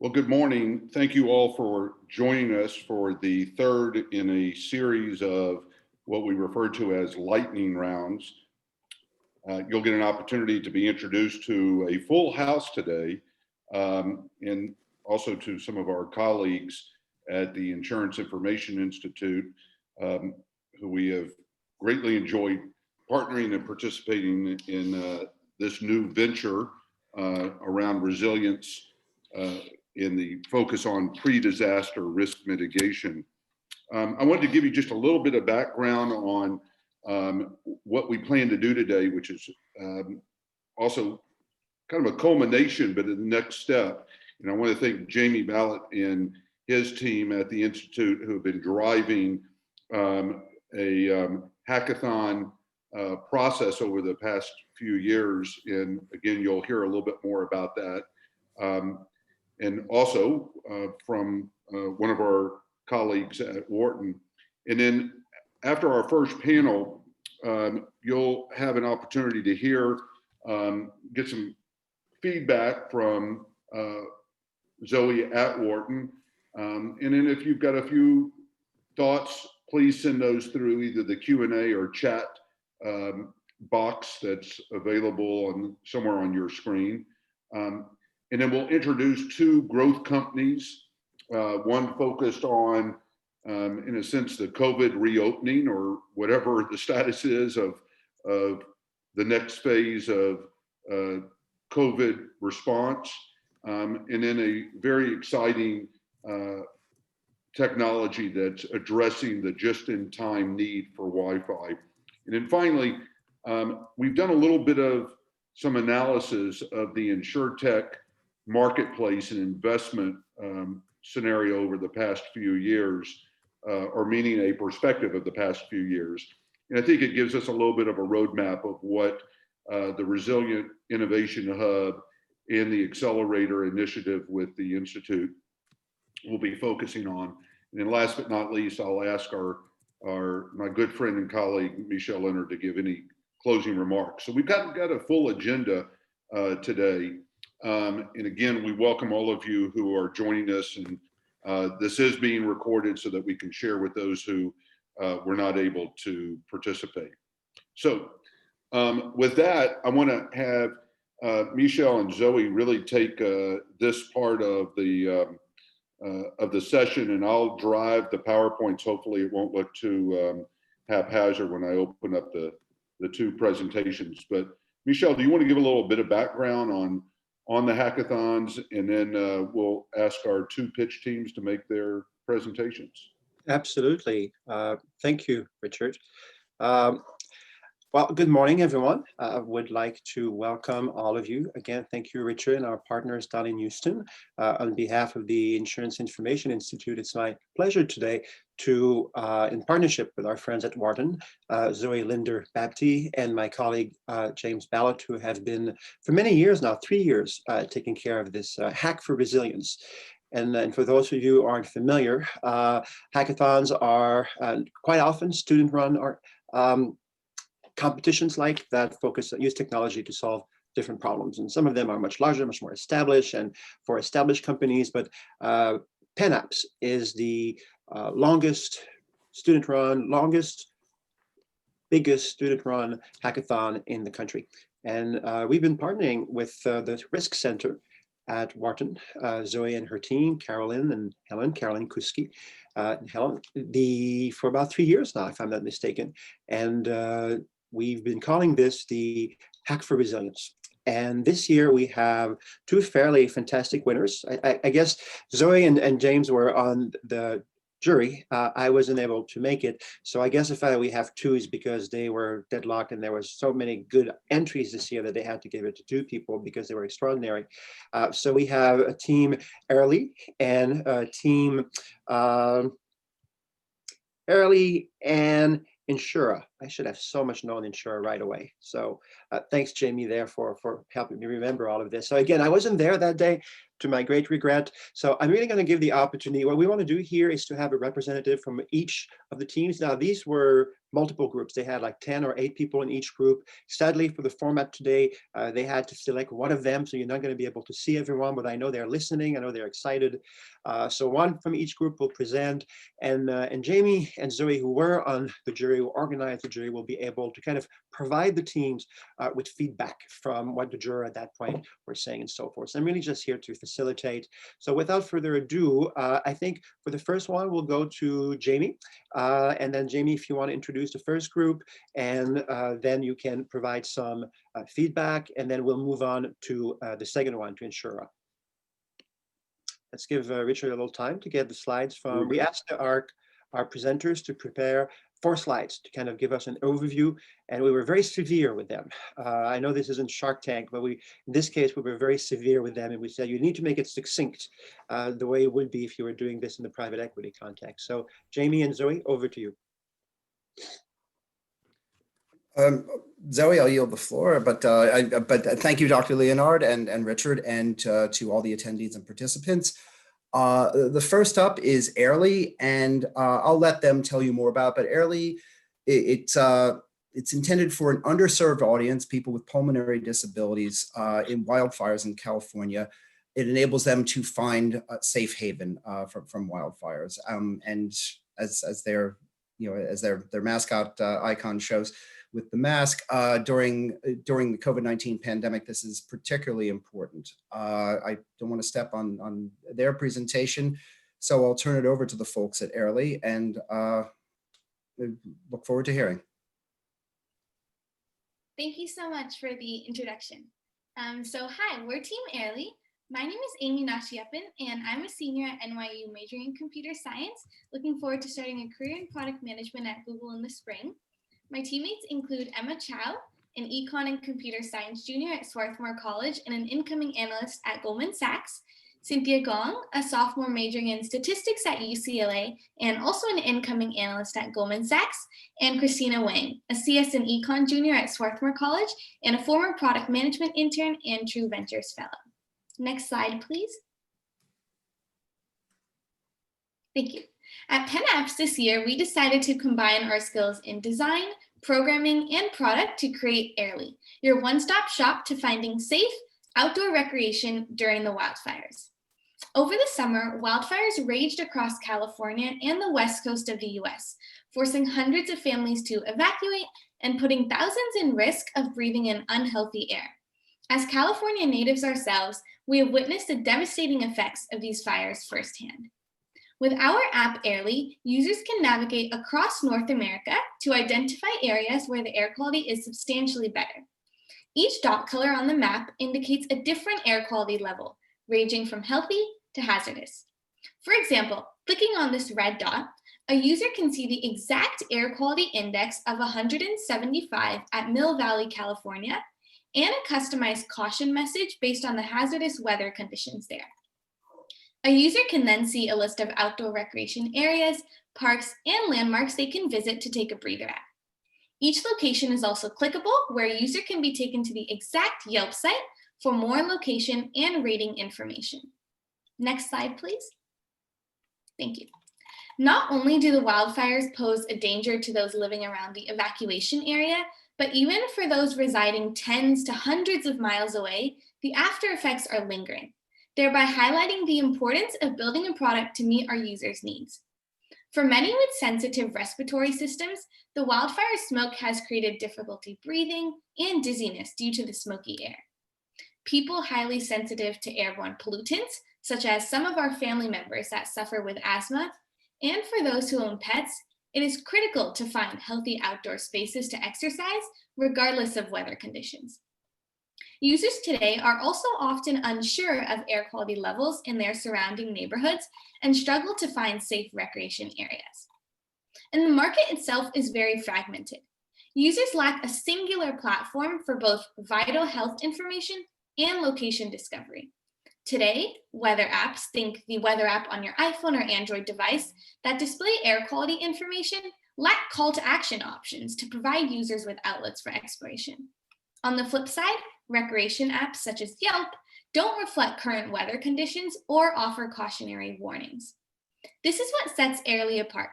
Well, good morning. Thank you all for joining us for the third in a series of what we refer to as lightning rounds. You'll get an opportunity to be introduced to a full house today, and also to some of our colleagues at the Insurance Information Institute, who we have greatly enjoyed partnering and participating in this new venture around resilience in the focus on pre-disaster risk mitigation. I wanted to give you just a little bit of background on what we plan to do today, which is also kind of a culmination, but the next step. And I want to thank Jamie Ballett and his team at the Institute who have been driving a hackathon process over the past few years. And again, you'll hear a little bit more about that. And also from one of our colleagues at Wharton. And then after our first panel, you'll have an opportunity to hear, get some feedback from Zoe at Wharton. And then if you've got a few thoughts, please send those through either the Q&A or chat box that's available somewhere on your screen. And then we'll introduce two growth companies, one focused on, in a sense, the COVID reopening or whatever the status is of the next phase of COVID response, and then a very exciting technology that's addressing the just-in-time need for Wi-Fi. And then finally, we've done a little bit of some analysis of the InsurTech marketplace and investment scenario over the past few years, or meaning a perspective of the past few years. And I think it gives us a little bit of a roadmap of what the Resilient Innovation Hub and the Accelerator Initiative with the Institute will be focusing on. And then last but not least, I'll ask my good friend and colleague, Michelle Leonard, to give any closing remarks. So we've got a full agenda today. And again, we welcome all of you who are joining us, and this is being recorded so that we can share with those who were not able to participate. So with that, I want to have Michelle and Zoe really take this part of the session, and I'll drive the PowerPoints. Hopefully it won't look too haphazard when I open up the two presentations. But Michelle, do you want to give a little bit of background on the hackathons, and then we'll ask our two pitch teams to make their presentations? Absolutely. Thank you, Richard. Well, good morning, everyone. I would like to welcome all of you. Again, thank you, Richard, and our partners down in Houston. On behalf of the Insurance Information Institute, it's my pleasure today to, in partnership with our friends at Wharton, Zoe Linder Babty, and my colleague, James Ballett, who have been, for many years now, 3 years, taking care of this hack for resilience. And for those of you who aren't familiar, hackathons are quite often student-run or competitions like that use technology to solve different problems. And some of them are much larger, much more established, and for established companies. But PennApps is the longest student-run, biggest student-run hackathon in the country. And we've been partnering with the Risk Center at Wharton, Zoe and her team, Carolyn and Helen Kuski, for about 3 years now, if I'm not mistaken. And we've been calling this the Hack for Resilience. And this year we have two fairly fantastic winners. I guess Zoe and James were on the jury. I wasn't able to make it. So I guess the fact that we have two is because they were deadlocked and there were so many good entries this year that they had to give it to two people because they were extraordinary. So we have a team Early and a team Early and Insure. I should have so much known Insure right away. So thanks, Jamie, there for helping me remember all of this. So again, I wasn't there that day, to my great regret. So I'm really going to give the opportunity. What we want to do here is to have a representative from each of the teams. Now, these were multiple groups. They had like 10 or 8 people in each group. Sadly, for the format today, they had to select one of them, so you're not going to be able to see everyone, but I know they're listening. I know they're excited. So one from each group will present, and Jamie and Zoe, who were on the jury, who organized the jury, will be able to kind of provide the teams with feedback from what the juror at that point were saying and so forth. So I'm really just here to facilitate. So without further ado, I think for the first one, we'll go to Jamie. And then Jamie, if you want to introduce the first group, and then you can provide some feedback, and then we'll move on to the second one, to Insure. Let's give Richard a little time to get the slides from, we asked our presenters to prepare 4 slides to kind of give us an overview, and we were very severe with them. I know this isn't Shark Tank, but in this case, we were very severe with them, and we said, you need to make it succinct the way it would be if you were doing this in the private equity context. So Jamie and Zoe, over to you. Zoe, I'll yield the floor, but thank you, Dr. Leonard and Richard, and to all the attendees and participants. The first up is Airly, and I'll let them tell you more about it, but Airly, it's intended for an underserved audience, people with pulmonary disabilities in wildfires in California. It enables them to find a safe haven from wildfires, and as their mascot icon shows, with the mask during the COVID-19 pandemic, this is particularly important. I don't want to step on their presentation, so I'll turn it over to the folks at Airly, and look forward to hearing. Thank you so much for the introduction. So hi, we're Team Airly. My name is Amy Nashiapan, and I'm a senior at NYU majoring in computer science, looking forward to starting a career in product management at Google in the spring. My teammates include Emma Chow, an econ and computer science junior at Swarthmore College and an incoming analyst at Goldman Sachs, Cynthia Gong, a sophomore majoring in statistics at UCLA and also an incoming analyst at Goldman Sachs, and Christina Wang, a CS and econ junior at Swarthmore College and a former product management intern and True Ventures fellow. Next slide, please. Thank you. At Penn Apps this year, we decided to combine our skills in design, programming, and product to create Airly, your one-stop shop to finding safe outdoor recreation during the wildfires. Over the summer, wildfires raged across California and the west coast of the US, forcing hundreds of families to evacuate and putting thousands in risk of breathing in unhealthy air. As California natives ourselves, we have witnessed the devastating effects of these fires firsthand. With our app Airly, users can navigate across North America to identify areas where the air quality is substantially better. Each dot color on the map indicates a different air quality level, ranging from healthy to hazardous. For example, clicking on this red dot, a user can see the exact air quality index of 175 at Mill Valley, California, and a customized caution message based on the hazardous weather conditions there. A user can then see a list of outdoor recreation areas, parks, and landmarks they can visit to take a breather at. Each location is also clickable, where a user can be taken to the exact Yelp site for more location and rating information. Next slide, please. Thank you. Not only do the wildfires pose a danger to those living around the evacuation area, but even for those residing tens to hundreds of miles away, the after effects are lingering, thereby highlighting the importance of building a product to meet our users' needs. For many with sensitive respiratory systems, the wildfire smoke has created difficulty breathing and dizziness due to the smoky air. People highly sensitive to airborne pollutants, such as some of our family members that suffer with asthma, and for those who own pets, it is critical to find healthy outdoor spaces to exercise, regardless of weather conditions. Users today are also often unsure of air quality levels in their surrounding neighborhoods and struggle to find safe recreation areas. And the market itself is very fragmented. Users lack a singular platform for both vital health information and location discovery. Today, weather apps, think the weather app on your iPhone or Android device, that display air quality information lack call to action options to provide users with outlets for exploration. On the flip side, recreation apps such as Yelp don't reflect current weather conditions or offer cautionary warnings. This is what sets Airly apart.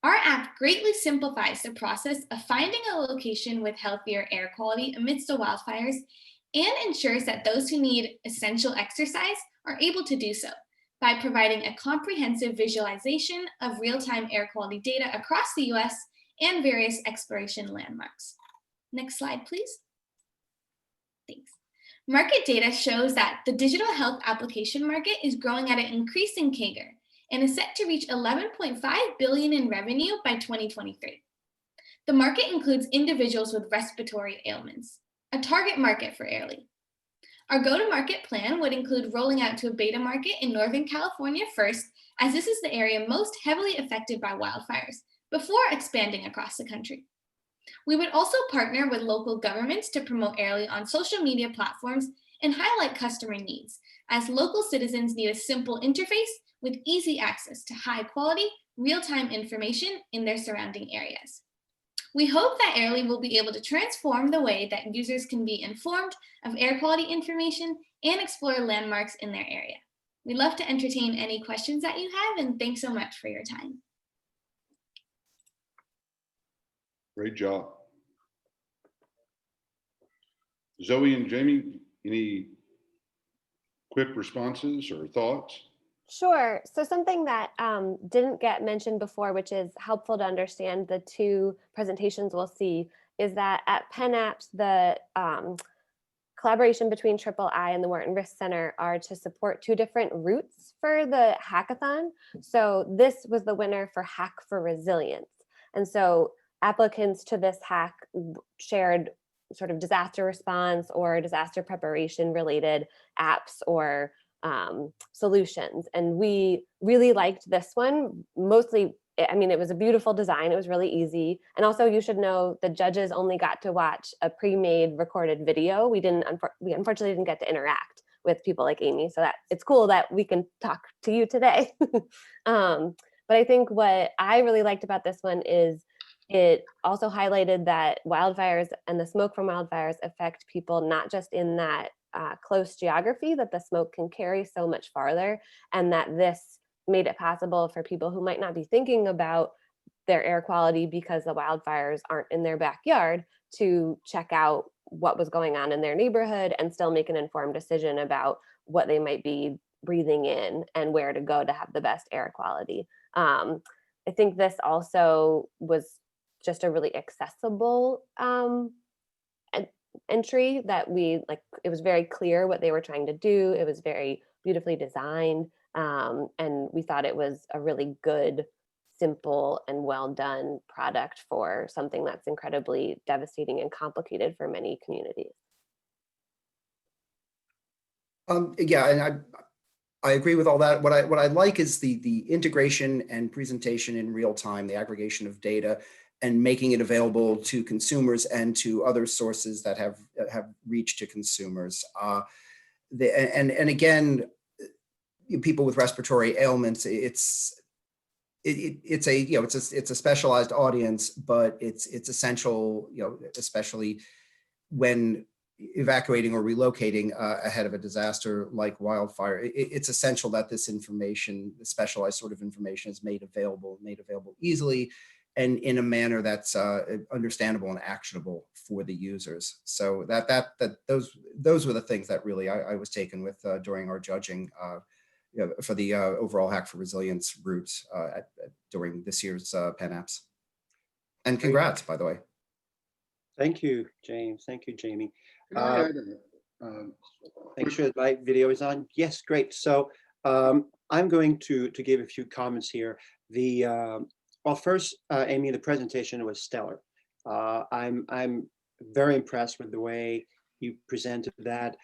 Our app greatly simplifies the process of finding a location with healthier air quality amidst the wildfires and ensures that those who need essential exercise are able to do so by providing a comprehensive visualization of real-time air quality data across the US and various exploration landmarks. Next slide, please. Thanks. Market data shows that the digital health application market is growing at an increasing CAGR and is set to reach 11.5 billion in revenue by 2023. The market includes individuals with respiratory ailments, a target market for Airly. Our go-to-market plan would include rolling out to a beta market in Northern California first, as this is the area most heavily affected by wildfires, before expanding across the country. We would also partner with local governments to promote Airly on social media platforms and highlight customer needs, as local citizens need a simple interface with easy access to high-quality, real-time information in their surrounding areas. We hope that Airly will be able to transform the way that users can be informed of air quality information and explore landmarks in their area. We'd love to entertain any questions that you have, and thanks so much for your time. Great job. Zoe and Jamie, any quick responses or thoughts? Sure. So something that didn't get mentioned before, which is helpful to understand the two presentations we'll see, is that at Penn Apps, the collaboration between III and the Wharton Risk Center are to support two different routes for the hackathon. So this was the winner for Hack for Resilience. And so applicants to this hack shared sort of disaster response or disaster preparation related apps or solutions. And we really liked this one. Mostly, I mean, it was a beautiful design. It was really easy. And also you should know the judges only got to watch a pre-made recorded video. We unfortunately didn't get to interact with people like Amy. So that it's cool that we can talk to you today. But I think what I really liked about this one is it also highlighted that wildfires and the smoke from wildfires affect people not just in that close geography, that the smoke can carry so much farther, and that this made it possible for people who might not be thinking about their air quality because the wildfires aren't in their backyard to check out what was going on in their neighborhood and still make an informed decision about what they might be breathing in and where to go to have the best air quality. I think this also was just a really accessible entry that we like. It was very clear what they were trying to do. It was very beautifully designed. And we thought it was a really good, simple and well done product for something that's incredibly devastating and complicated for many communities. Yeah, and I agree with all that. What I like is the integration and presentation in real time, the aggregation of data, and making it available to consumers and to other sources that have reach to consumers. And again, people with respiratory ailments, it's a specialized audience, but it's essential, especially when evacuating or relocating ahead of a disaster like wildfire. It's essential that this information, the specialized sort of information, is made available easily and in a manner that's understandable and actionable for the users. So those were the things that really I was taken with during our judging for the overall Hack for Resilience route during this year's Penn Apps. And congrats, by the way. Thank you, James. Thank you, Jamie. Make sure that my video is on. Yes, great. So I'm going to give a few comments here. Well, first, Amy, the presentation was stellar. I'm very impressed with the way you presented that.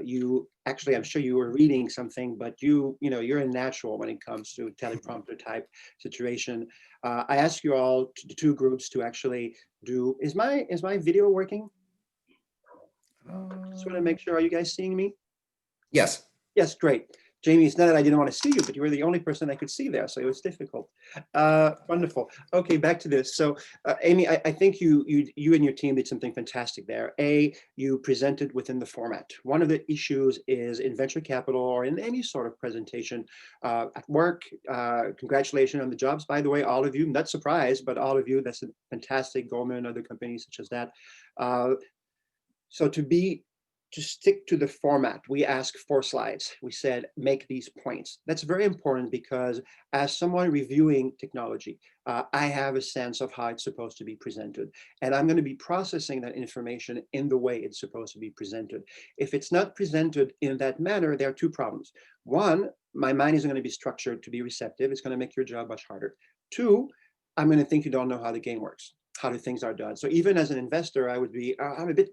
You actually, I'm sure you were reading something, but you're a natural when it comes to teleprompter type situation. I asked you all, the two groups, to actually do. Is my video working? Just want to make sure. Are you guys seeing me? Yes. Yes, great. Jamie, it's not that I didn't want to see you, but you were the only person I could see there, so it was difficult. Wonderful. Okay, back to this. So, Amy, I think you and your team did something fantastic there. You presented within the format. One of the issues is in venture capital or in any sort of presentation at work. Congratulations on the jobs, by the way, all of you. I'm not surprised, but all of you. That's a fantastic. Goldman, other companies such as that. So to stick to the format, we asked 4 slides. We said, make these points. That's very important because as someone reviewing technology, I have a sense of how it's supposed to be presented. And I'm going to be processing that information in the way it's supposed to be presented. If it's not presented in that manner, there are 2 problems. 1, my mind isn't going to be structured to be receptive. It's going to make your job much harder. 2, I'm going to think you don't know how the game works, how the things are done. So even as an investor, I would be, I'm a bit,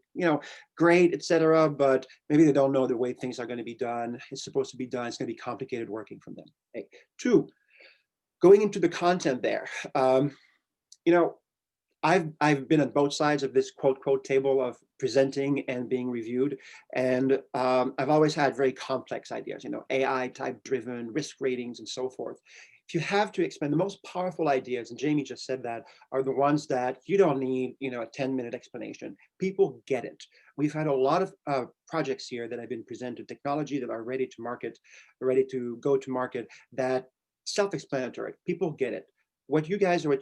great, etc. But maybe they don't know the way things are going to be done. It's supposed to be done. It's going to be complicated working from them. Okay. 2, going into the content there. I've been on both sides of this quote table of presenting and being reviewed, and I've always had very complex ideas. AI type driven risk ratings and so forth. If you have to expand, the most powerful ideas, and Jamie just said that, are the ones that you don't need, a 10-minute explanation. People get it. We've had a lot of projects here that have been presented, technology that are ready to go to market, that self-explanatory. People get it. What you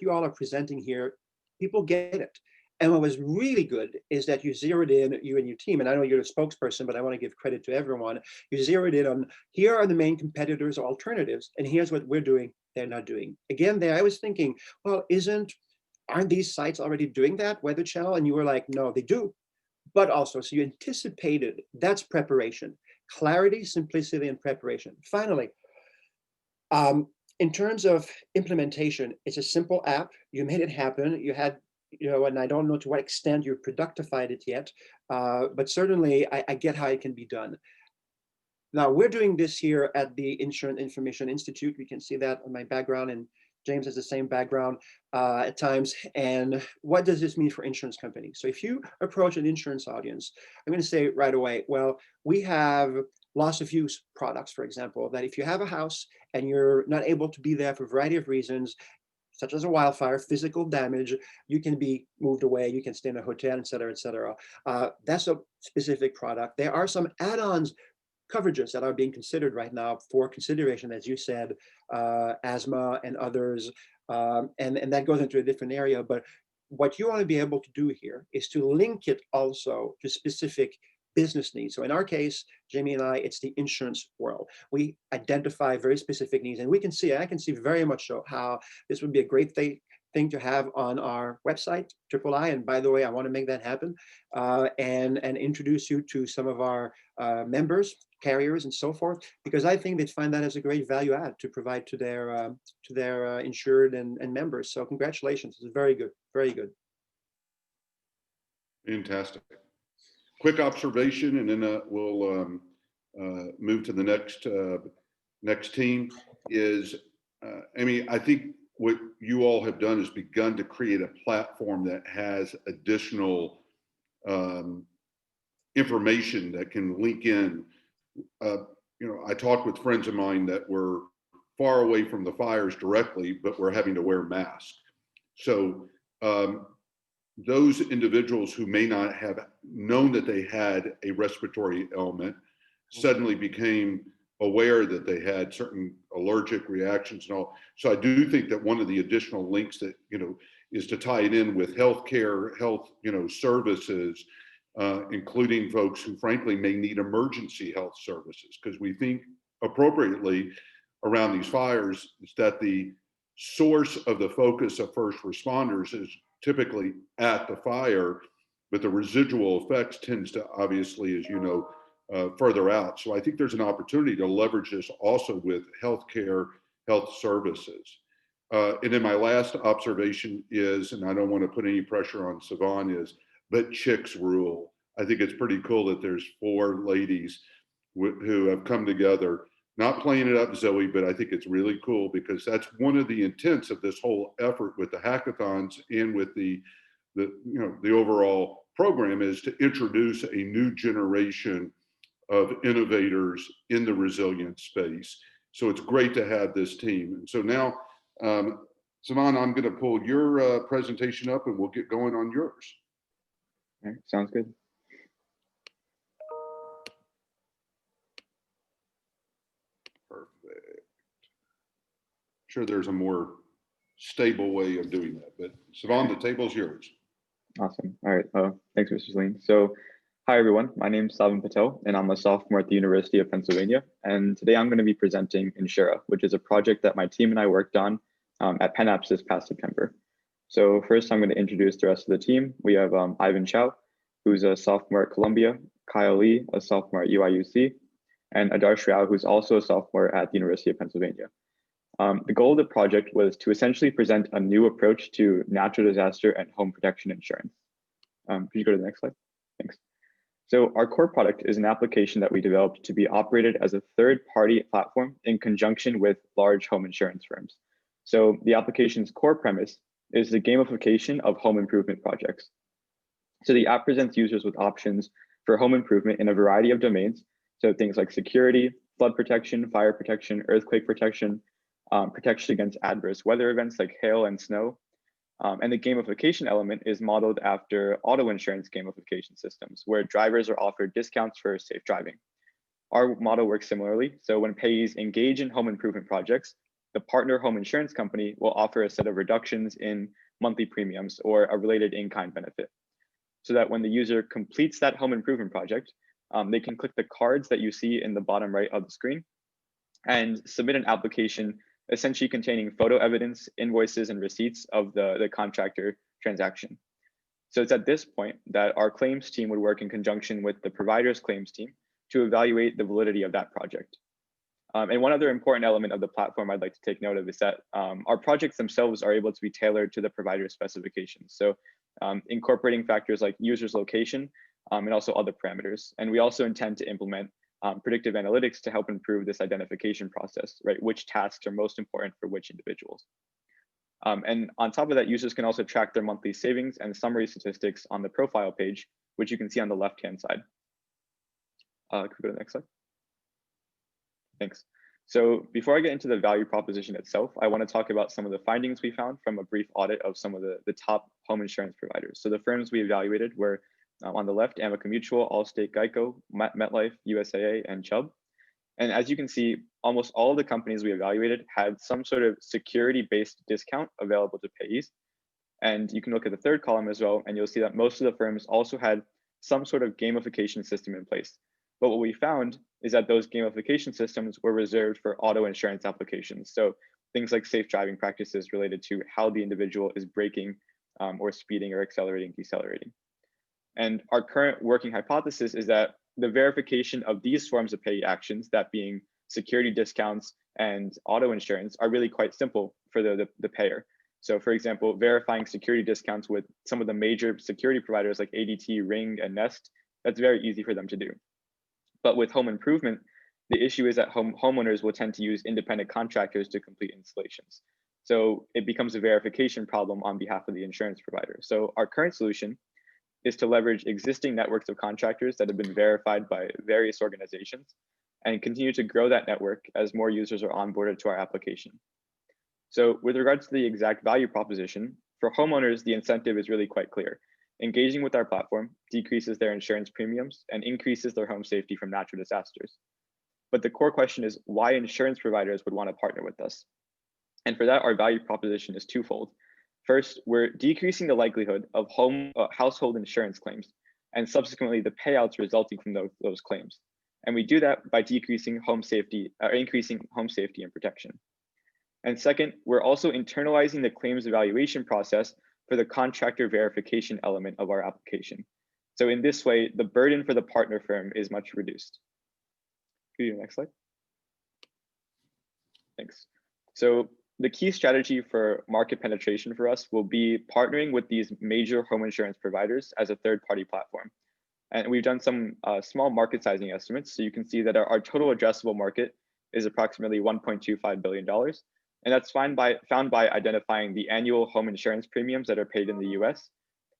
all are presenting here, people get it. And what was really good is that you zeroed in, you and your team, and I know you're the spokesperson, but I want to give credit to everyone. You zeroed in on, here are the main competitors or alternatives, and here's what we're doing, they're not doing. Again, there I was thinking, well, aren't these sites already doing that, Weather Channel? And you were like, no, they do. But also, so you anticipated, that's preparation. Clarity, simplicity, and preparation. Finally, in terms of implementation, it's a simple app. You made it happen. You had, and I don't know to what extent you've productified it yet, but certainly I get how it can be done. Now, we're doing this here at the Insurance Information Institute. We can see that on my background, and James has the same background at times. And what does this mean for insurance companies? So if you approach an insurance audience, I'm going to say right away, well, we have loss of use products, for example, that if you have a house and you're not able to be there for a variety of reasons, such as a wildfire, physical damage, you can be moved away, you can stay in a hotel, et cetera, et cetera. That's a specific product. There are some add-ons coverages that are being considered right now for consideration, as you said, asthma and others, and that goes into a different area. But what you want to be able to do here is to link it also to specific business needs. So in our case, Jamie and I, it's the insurance world. We identify very specific needs, and I can see very much so how this would be a great thing to have on our website, III. And by the way, I want to make that happen and introduce you to some of our members, carriers, and so forth, because I think they'd find that as a great value add to provide to their insured and members. So congratulations, it's very good, very good. Fantastic. Quick observation, and then we'll move to the next team. Is Amy, I think what you all have done is begun to create a platform that has additional information that can link in. I talked with friends of mine that were far away from the fires directly, but were having to wear masks. So those individuals who may not have known that they had a respiratory ailment suddenly became aware that they had certain allergic reactions and all. So I do think that one of the additional links that, is to tie it in with healthcare, health, services, including folks who frankly may need emergency health services, because we think appropriately around these fires is that the source of the focus of first responders is typically at the fire, but the residual effects tends to obviously, as you know, further out. So I think there's an opportunity to leverage this also with healthcare, health services. And then my last observation is, and I don't want to put any pressure on Sivan, is, but chicks rule. I think it's pretty cool that there's 4 ladies who have come together, not playing it up, Zoe, but I think it's really cool because that's one of the intents of this whole effort with the hackathons and with the overall program, is to introduce a new generation of innovators in the resilience space. So it's great to have this team. And so now, Saman, I'm going to pull your presentation up and we'll get going on yours. All right, sounds good. Perfect. Sure, there's a more stable way of doing that, but Saman, the table's yours. Awesome. All right. Thanks, Mr. Salim. So, hi everyone. My name is Savan Patel, and I'm a sophomore at the University of Pennsylvania. And today I'm going to be presenting Insure, which is a project that my team and I worked on at Penn Apps this past September. So first, I'm going to introduce the rest of the team. We have Ivan Chow, who's a sophomore at Columbia, Kyle Lee, a sophomore at UIUC, and Adarsh Rao, who's also a sophomore at the University of Pennsylvania. The goal of the project was to essentially present a new approach to natural disaster and home protection insurance. Could you go to the next slide? Thanks. So our core product is an application that we developed to be operated as a third-party platform in conjunction with large home insurance firms. So the application's core premise is the gamification of home improvement projects. So the app presents users with options for home improvement in a variety of domains. So things like security, flood protection, fire protection, earthquake protection, protection against adverse weather events like hail and snow. And the gamification element is modeled after auto insurance gamification systems, where drivers are offered discounts for safe driving. Our model works similarly. So when payees engage in home improvement projects, the partner home insurance company will offer a set of reductions in monthly premiums or a related in-kind benefit. So that when the user completes that home improvement project, they can click the cards that you see in the bottom right of the screen and submit an application essentially containing photo evidence, invoices, and receipts of the contractor transaction. So it's at this point that our claims team would work in conjunction with the provider's claims team to evaluate the validity of that project. And one other important element of the platform I'd like to take note of is that our projects themselves are able to be tailored to the provider's specifications. So incorporating factors like user's location and also other parameters. And we also intend to implement predictive analytics to help improve this identification process, right? Which tasks are most important for which individuals. And on top of that, users can also track their monthly savings and summary statistics on the profile page, which you can see on the left-hand side. Could we go to the next slide? Thanks. So before I get into the value proposition itself, I want to talk about some of the findings we found from a brief audit of some of the top home insurance providers. So the firms we evaluated were on the left, Amica Mutual, Allstate, Geico, MetLife, USAA, and Chubb. And as you can see, almost all of the companies we evaluated had some sort of security-based discount available to payees. And you can look at the third column as well, and you'll see that most of the firms also had some sort of gamification system in place. But what we found is that those gamification systems were reserved for auto insurance applications. So things like safe driving practices related to how the individual is braking or speeding or accelerating, decelerating. And our current working hypothesis is that the verification of these forms of pay actions, that being security discounts and auto insurance, are really quite simple for the payer. So for example, verifying security discounts with some of the major security providers like ADT, Ring, and Nest, that's very easy for them to do. But with home improvement, the issue is that homeowners will tend to use independent contractors to complete installations. So it becomes a verification problem on behalf of the insurance provider. So our current solution is to leverage existing networks of contractors that have been verified by various organizations and continue to grow that network as more users are onboarded to our application. So with regards to the exact value proposition, for homeowners, the incentive is really quite clear. Engaging with our platform decreases their insurance premiums and increases their home safety from natural disasters. But the core question is why insurance providers would want to partner with us. And for that, our value proposition is twofold. First, we're decreasing the likelihood of household insurance claims and subsequently the payouts resulting from those claims. And we do that by decreasing home safety, or increasing home safety and protection. And second, we're also internalizing the claims evaluation process for the contractor verification element of our application. So in this way, the burden for the partner firm is much reduced. Could you do the next slide? Thanks. So the key strategy for market penetration for us will be partnering with these major home insurance providers as a third-party platform. And we've done some small market sizing estimates. So you can see that our total addressable market is approximately $1.25 billion. And that's found by identifying the annual home insurance premiums that are paid in the US.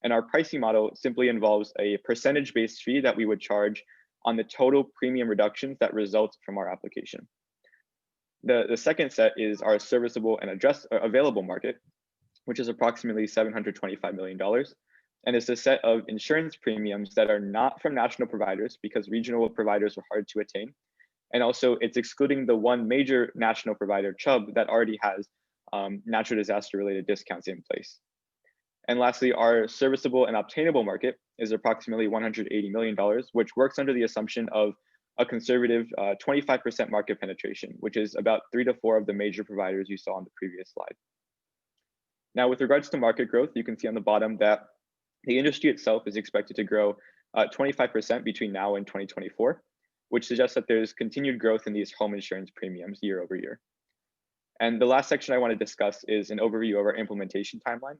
And our pricing model simply involves a percentage-based fee that we would charge on the total premium reductions that result from our application. The second set is our serviceable and available market, which is approximately $725 million. And it's a set of insurance premiums that are not from national providers because regional providers are hard to attain. And also it's excluding the one major national provider, Chubb, that already has natural disaster related discounts in place. And lastly, our serviceable and obtainable market is approximately $180 million, which works under the assumption of a conservative 25% market penetration, which is about 3 to 4 of the major providers you saw on the previous slide. Now, with regards to market growth, you can see on the bottom that the industry itself is expected to grow 25% between now and 2024, which suggests that there's continued growth in these home insurance premiums year over year. And the last section I want to discuss is an overview of our implementation timeline.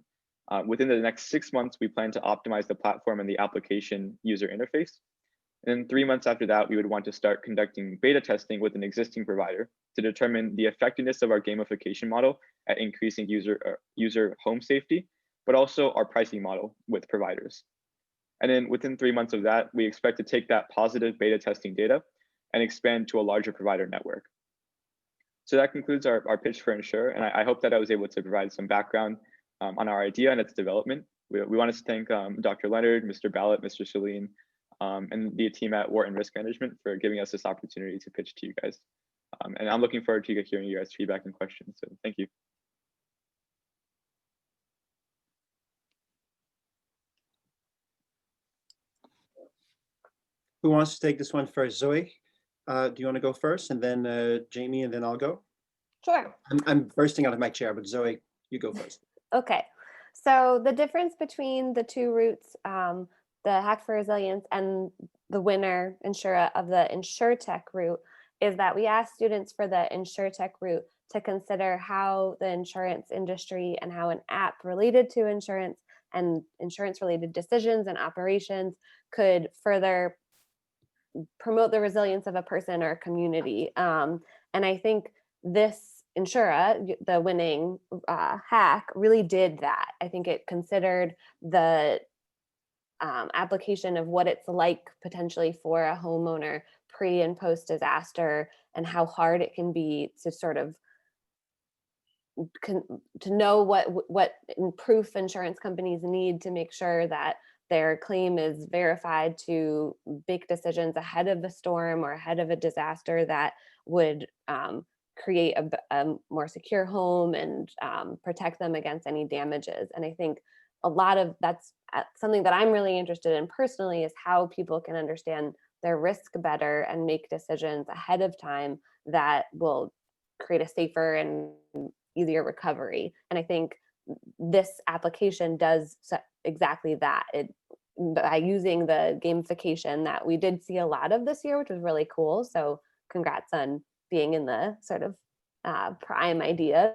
Within the next 6 months, we plan to optimize the platform and the application user interface. And then 3 months after that, we would want to start conducting beta testing with an existing provider to determine the effectiveness of our gamification model at increasing user home safety, but also our pricing model with providers. And then within 3 months of that, we expect to take that positive beta testing data and expand to a larger provider network. So that concludes our pitch for Insure, and I hope that I was able to provide some background on our idea and its development. We want to thank Dr. Leonard, Mr. Ballot, Mr. Shaleen, and the team at Wharton Risk Management for giving us this opportunity to pitch to you guys. And I'm looking forward to hearing your guys' feedback and questions. So thank you. Who wants to take this one first? Zoe, do you want to go first, and then Jamie, and then I'll go? Sure. I'm bursting out of my chair, but Zoe, you go first. Okay. So the difference between the two routes, the Hack for Resilience and the winner Insure of the InsurTech route, is that we asked students for the InsurTech route to consider how the insurance industry and how an app related to insurance and insurance related decisions and operations could further promote the resilience of a person or a community. And I think this Insure, the winning hack, really did that. I think it considered the application of what it's like potentially for a homeowner pre and post disaster, and how hard it can be to sort of to know what proof insurance companies need to make sure that their claim is verified to make decisions ahead of the storm or ahead of a disaster that would create a more secure home and protect them against any damages. And I think a lot of that's something that I'm really interested in personally, is how people can understand their risk better and make decisions ahead of time that will create a safer and easier recovery. And I think this application does exactly that. By using the gamification that we did see a lot of this year, which was really cool. So congrats on being in the sort of prime ideas.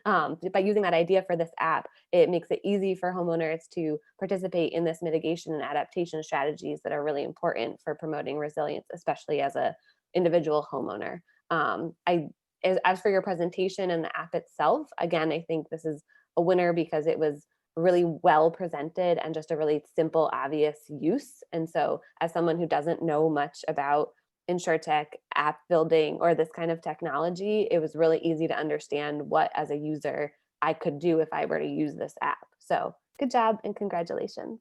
By using that idea for this app, it makes it easy for homeowners to participate in this mitigation and adaptation strategies that are really important for promoting resilience, especially as an individual homeowner. As for your presentation and the app itself, again, I think this is a winner because it was really well presented and just a really simple, obvious use. And so as someone who doesn't know much about InsurTech app building or this kind of technology, it was really easy to understand what, as a user, I could do if I were to use this app. So good job and congratulations.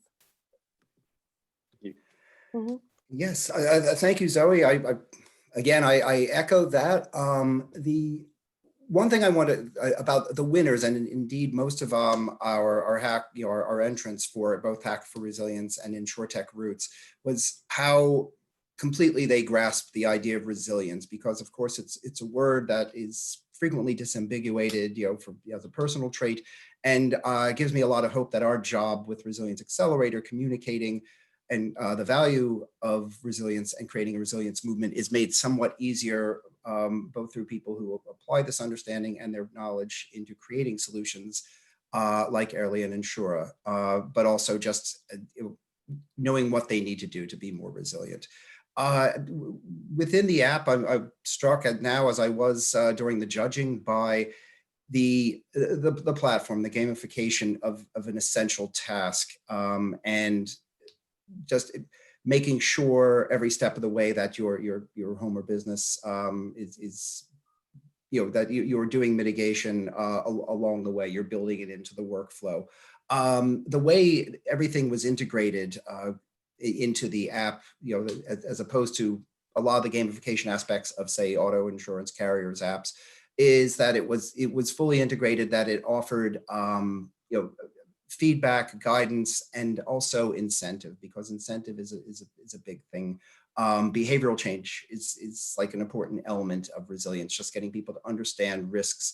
Thank you. Yes, thank you, Zoe. I echo that. The one thing I wanted about the winners, and indeed most of our hack, our entrants for both Hack for Resilience and InsurTech routes, was how completely they grasped the idea of resilience, because of course it's a word that is frequently disambiguated, as a personal trait, and gives me a lot of hope that our job with Resilience Accelerator, communicating and the value of resilience and creating a resilience movement, is made somewhat easier, both through people who apply this understanding and their knowledge into creating solutions like Airly and Insure, but also just knowing what they need to do to be more resilient. Within the app, I'm struck now, as I was during the judging, by the platform, the gamification of an essential task, and just making sure every step of the way that your home or business is that you're doing mitigation along the way. You're building it into the workflow. The way everything was integrated into the app, as opposed to a lot of the gamification aspects of, say, auto insurance carriers apps, is that it was fully integrated, that it offered feedback, guidance, and also incentive, because incentive is a big thing. Behavioral change is like an important element of resilience, just getting people to understand risks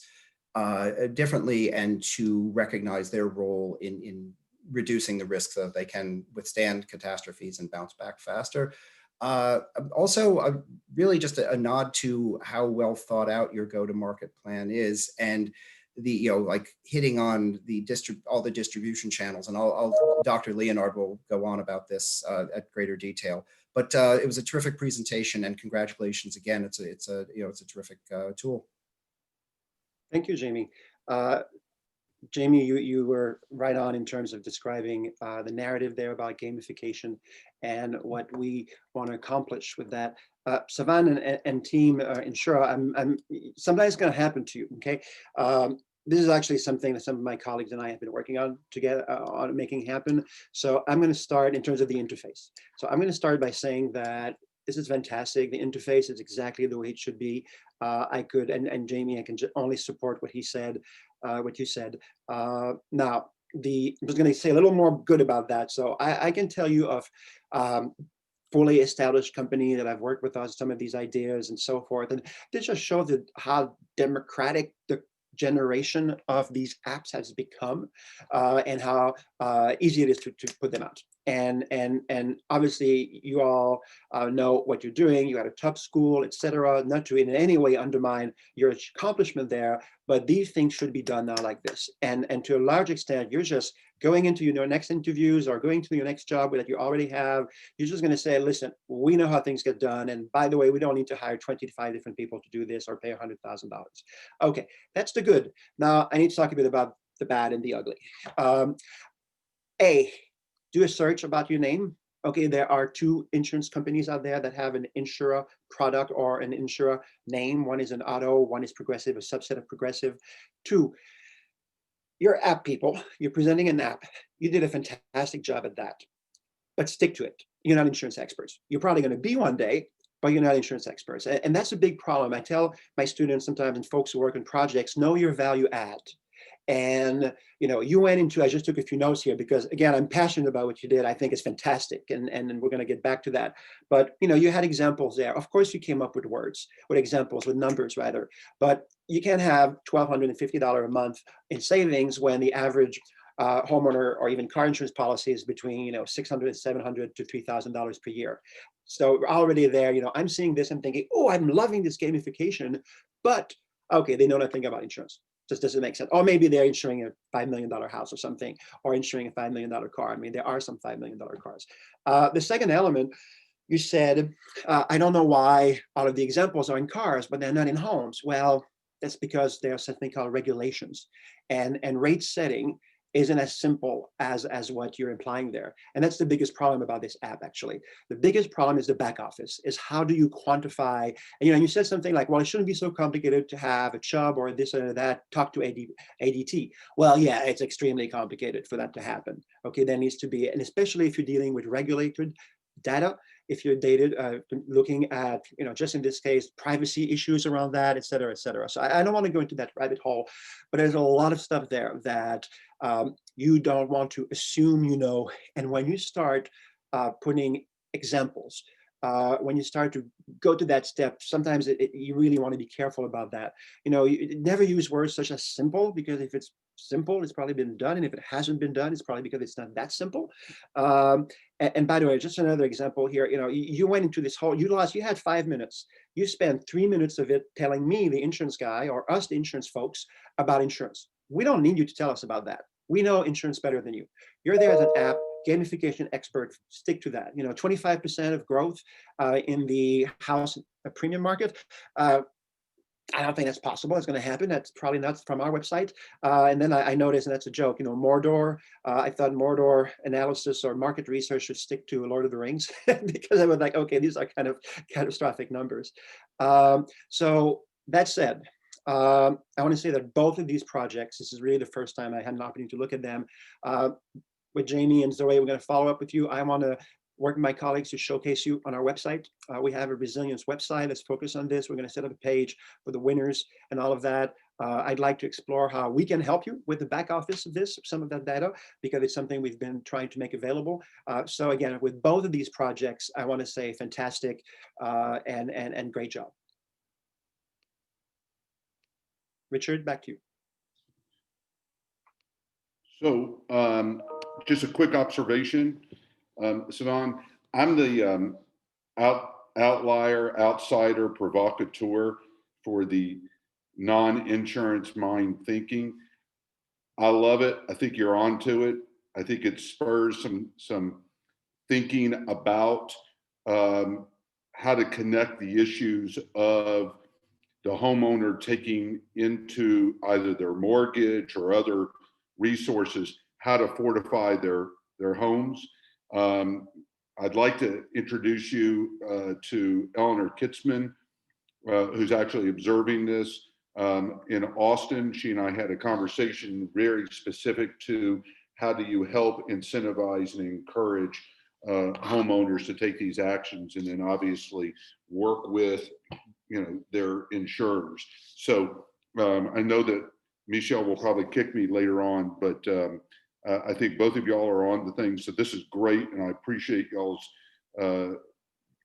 differently and to recognize their role in reducing the risk so that they can withstand catastrophes and bounce back faster. Also, really just a nod to how well thought out your go-to-market plan is, and the like hitting on all the distribution channels. And Dr. Leonard will go on about this at greater detail. But it was a terrific presentation, and congratulations again. It's a terrific tool. Thank you, Jamie. Jamie, you were right on in terms of describing the narrative there about gamification and what we want to accomplish with that. Savan and team Insure, I'm sometimes going to happen to you, okay? This is actually something that some of my colleagues and I have been working on together on making happen. So I'm going to start in terms of the interface. So I'm going to start by saying that this is fantastic. The interface is exactly the way it should be. I could, and Jamie, I can only support what he said, what you said. Now, I was going to say a little more good about that. So I can tell you of fully established company that I've worked with on some of these ideas and so forth. And this just shows that how democratic the generation of these apps has become, and how easy it is to put them out. And obviously you all know what you're doing. You had a top school, etc. Not to in any way undermine your accomplishment there, but these things should be done now like this. And to a large extent, you're just going into your next interviews or going to your next job that you already have. You're just going to say, listen, we know how things get done. And by the way, we don't need to hire 25 different people to do this or pay $100,000. Okay, that's the good. Now I need to talk a bit about the bad and the ugly. Do a search about your name. Okay, there are 2 insurance companies out there that have an Insure product or an Insure name. One is an auto, one is Progressive, a subset of Progressive. 2, you're app people, you're presenting an app. You did a fantastic job at that, but stick to it. You're not insurance experts. You're probably going to be one day, but you're not insurance experts. And that's a big problem. I tell my students sometimes and folks who work on projects, know your value add. And you went into, I just took a few notes here because again, I'm passionate about what you did. I think it's fantastic, and we're going to get back to that. But you had examples there. Of course, you came up with words, with examples, with numbers rather. But you can't have $1,250 a month in savings when the average homeowner or even car insurance policy is between $600, $700 to $3,000 per year. So we're already there. I'm seeing this and thinking, oh, I'm loving this gamification, but okay, they know nothing about insurance. Just doesn't make sense. Or maybe they're insuring a $5 million house or something, or insuring a $5 million car. I mean, there are some $5 million cars. The second element, you said, I don't know why all of the examples are in cars, but they're not in homes. Well, that's because there's something called regulations, and rate setting isn't as simple as what you're implying there. And that's the biggest problem about this app, actually. The biggest problem is the back office, is how do you quantify, and you said something like, well, it shouldn't be so complicated to have a Chubb or this or that, talk to ADT. Well, yeah, it's extremely complicated for that to happen. Okay, there needs to be, and especially if you're dealing with regulated data, if you're looking at, just in this case, privacy issues around that, et cetera, et cetera. So I don't want to go into that rabbit hole, but there's a lot of stuff there that you don't want to assume and when you start putting examples, when you start to go to that step, sometimes you really want to be careful about that. You never use words such as simple, because if it's simple, it's probably been done, and if it hasn't been done, it's probably because it's not that simple. And by the way, just another example here, you went into this whole, you had 5 minutes. You spent 3 minutes of it telling me, the insurance guy, or us, the insurance folks, about insurance. We don't need you to tell us about that. We know insurance better than you. You're there as an app gamification expert. Stick to that. 25% of growth in the house premium market. I don't think that's possible. It's going to happen. That's probably not from our website. And then I noticed, and that's a joke, Mordor. I thought Mordor analysis or market research should stick to Lord of the Rings because I was like, okay, these are kind of catastrophic numbers. So that said, I want to say that both of these projects, this is really the first time I had an opportunity to look at them. With Jamie and Zoe, we're going to follow up with you. I want to work with my colleagues to showcase you on our website. We have a resilience website that's focused on this. We're going to set up a page for the winners and all of that. I'd like to explore how we can help you with the back office of this, some of that data, because it's something we've been trying to make available. So again, with both of these projects, I want to say fantastic and great job. Richard, back to you. So just a quick observation, Sivan, I'm the outlier, outsider, provocateur for the non-insurance mind thinking. I love it. I think you're onto it. I think it spurs some thinking about how to connect the issues of the homeowner taking into either their mortgage or other resources, how to fortify their homes. I'd like to introduce you to Eleanor Kitzman, who's actually observing this in Austin. She and I had a conversation very specific to how do you help incentivize and encourage homeowners to take these actions, and then obviously work with their insurers. So I know that Michelle will probably kick me later on, but I think both of y'all are on the thing. So this is great, and I appreciate y'all's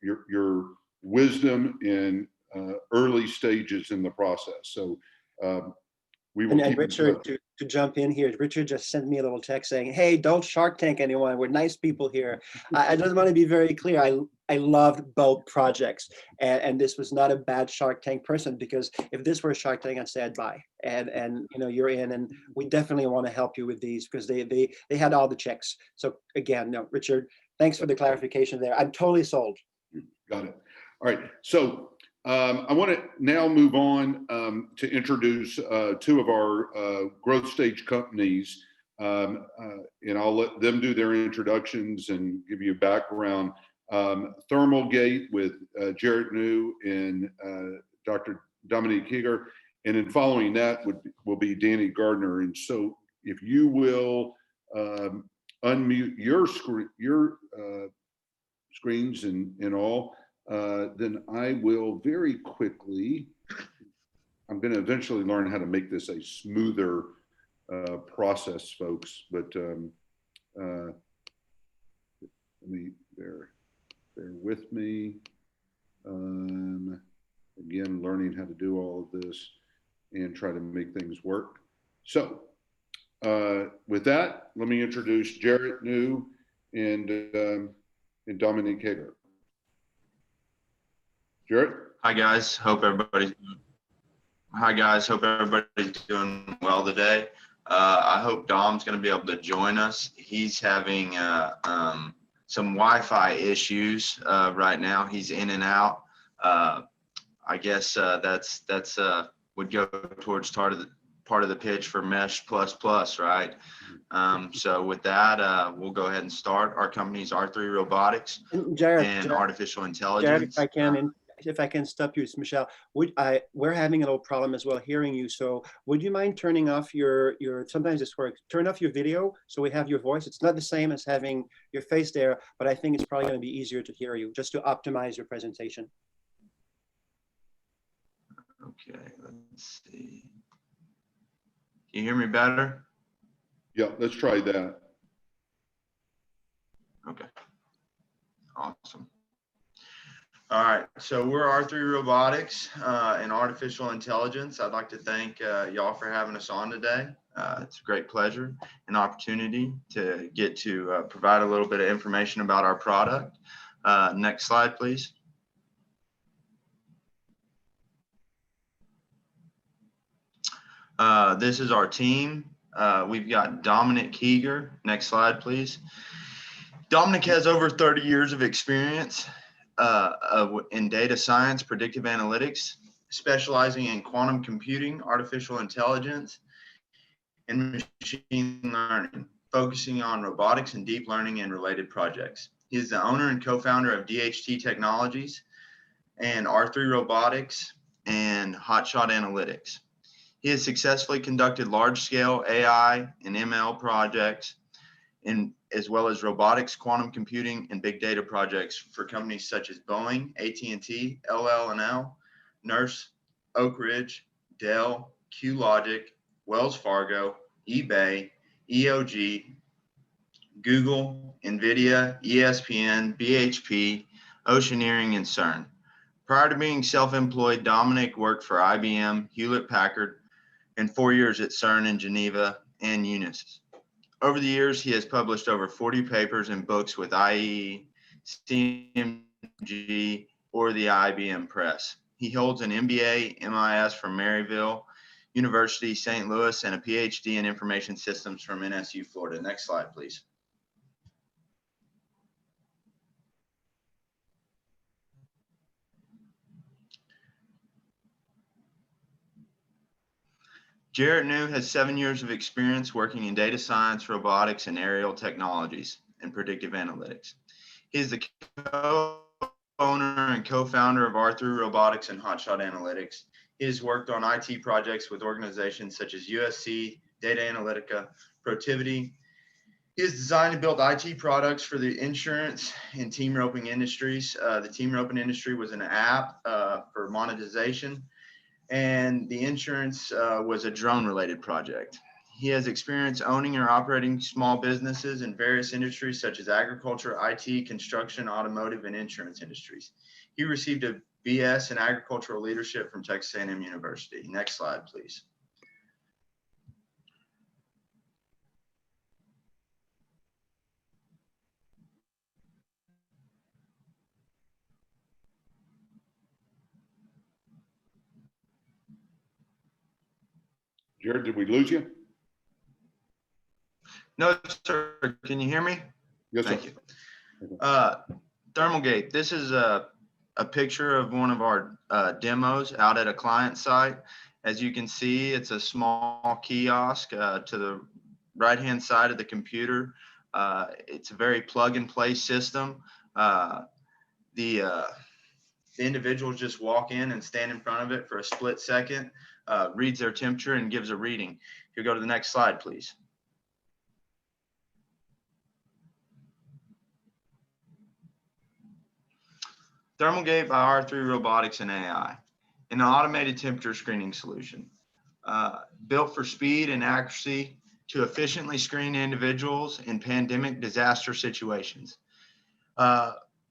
your wisdom in early stages in the process. So we will keep Richard, to jump in here, Richard just sent me a little text saying, hey, don't Shark Tank anyone. We're nice people here. I just want to be very clear. I loved both projects, and this was not a bad Shark Tank person, because if this were a Shark Tank, I'd say I'd buy. And you're in, and we definitely want to help you with these because they had all the checks. So again, no, Richard, thanks for the clarification there. I'm totally sold. Got it. All right. So I want to now move on to introduce two of our growth stage companies, and I'll let them do their introductions and give you a background. Thermalgate with Jarrett New and Dr. Dominique Heger, and then following that will be Danny Gardner. And so if you will unmute your screens and all, then I will very quickly, I'm going to eventually learn how to make this a smoother process, folks, but let me bear with me. Again, learning how to do all of this and try to make things work. So with that, let me introduce Jarrett New and Dominique Hager. Jarrett? Hi guys, hope everybody's doing well today. I hope Dom's going to be able to join us. He's having some Wi-Fi issues right now. He's in and out. I guess that's would go towards part of the pitch for Mesh ++, right? So with that, we'll go ahead and start. Our company's R3 Robotics and Artificial Intelligence. Jared, if I can stop you, it's Michelle. We're having a little problem as well hearing you. So would you mind turning off your sometimes this works, turn off your video so we have your voice. It's not the same as having your face there, but I think it's probably going to be easier to hear you just to optimize your presentation. Okay, let's see. Can you hear me better? Yeah, let's try that. Okay, awesome. All right, so we're R3 Robotics and Artificial Intelligence. I'd like to thank y'all for having us on today. It's a great pleasure and opportunity to get to provide a little bit of information about our product. Next slide, please. This is our team. We've got Dominic Heger. Next slide, please. Dominic has over 30 years of experience in data science, predictive analytics, specializing in quantum computing, artificial intelligence, and machine learning, focusing on robotics and deep learning and related projects. He is the owner and co-founder of DHT Technologies and R3 Robotics and Hotshot Analytics. He has successfully conducted large-scale AI and ML projects, as well as robotics, quantum computing, and big data projects for companies such as Boeing, AT&T, LL&L, Nurse, Oak Ridge, Dell, QLogic, Wells Fargo, eBay, EOG, Google, NVIDIA, ESPN, BHP, Oceaneering, and CERN. Prior to being self-employed, Dominic worked for IBM, Hewlett-Packard, and 4 years at CERN in Geneva and Unisys. Over the years, he has published over 40 papers and books with IEE, CMG, or the IBM Press. He holds an MBA, MIS from Maryville University, St. Louis, and a PhD in Information Systems from NSU, Florida. Next slide, please. Jarrett New has 7 years of experience working in data science, robotics, and aerial technologies and predictive analytics. He is the co-owner and co-founder of R3 Robotics and Hotshot Analytics. He has worked on IT projects with organizations such as USC, Data Analytica, Protiviti. He has designed and built IT products for the insurance and team roping industries. The team roping industry was an app for monetization, and the insurance was a drone-related project. He has experience owning or operating small businesses in various industries such as agriculture, IT, construction, automotive, and insurance industries. He received a BS in agricultural leadership from Texas A&M University. Next slide, please. Jared, did we lose you? No, sir. Can you hear me? Yes, sir. Thank you. Thermalgate. This is a picture of one of our demos out at a client site. As you can see, it's a small kiosk to the right-hand side of the computer. It's a very plug-and-play system. The individuals just walk in and stand in front of it for a split second, reads their temperature, and gives a reading. If you go to the next slide, please. Thermalgate by R3 Robotics and AI, an automated temperature screening solution built for speed and accuracy to efficiently screen individuals in pandemic disaster situations.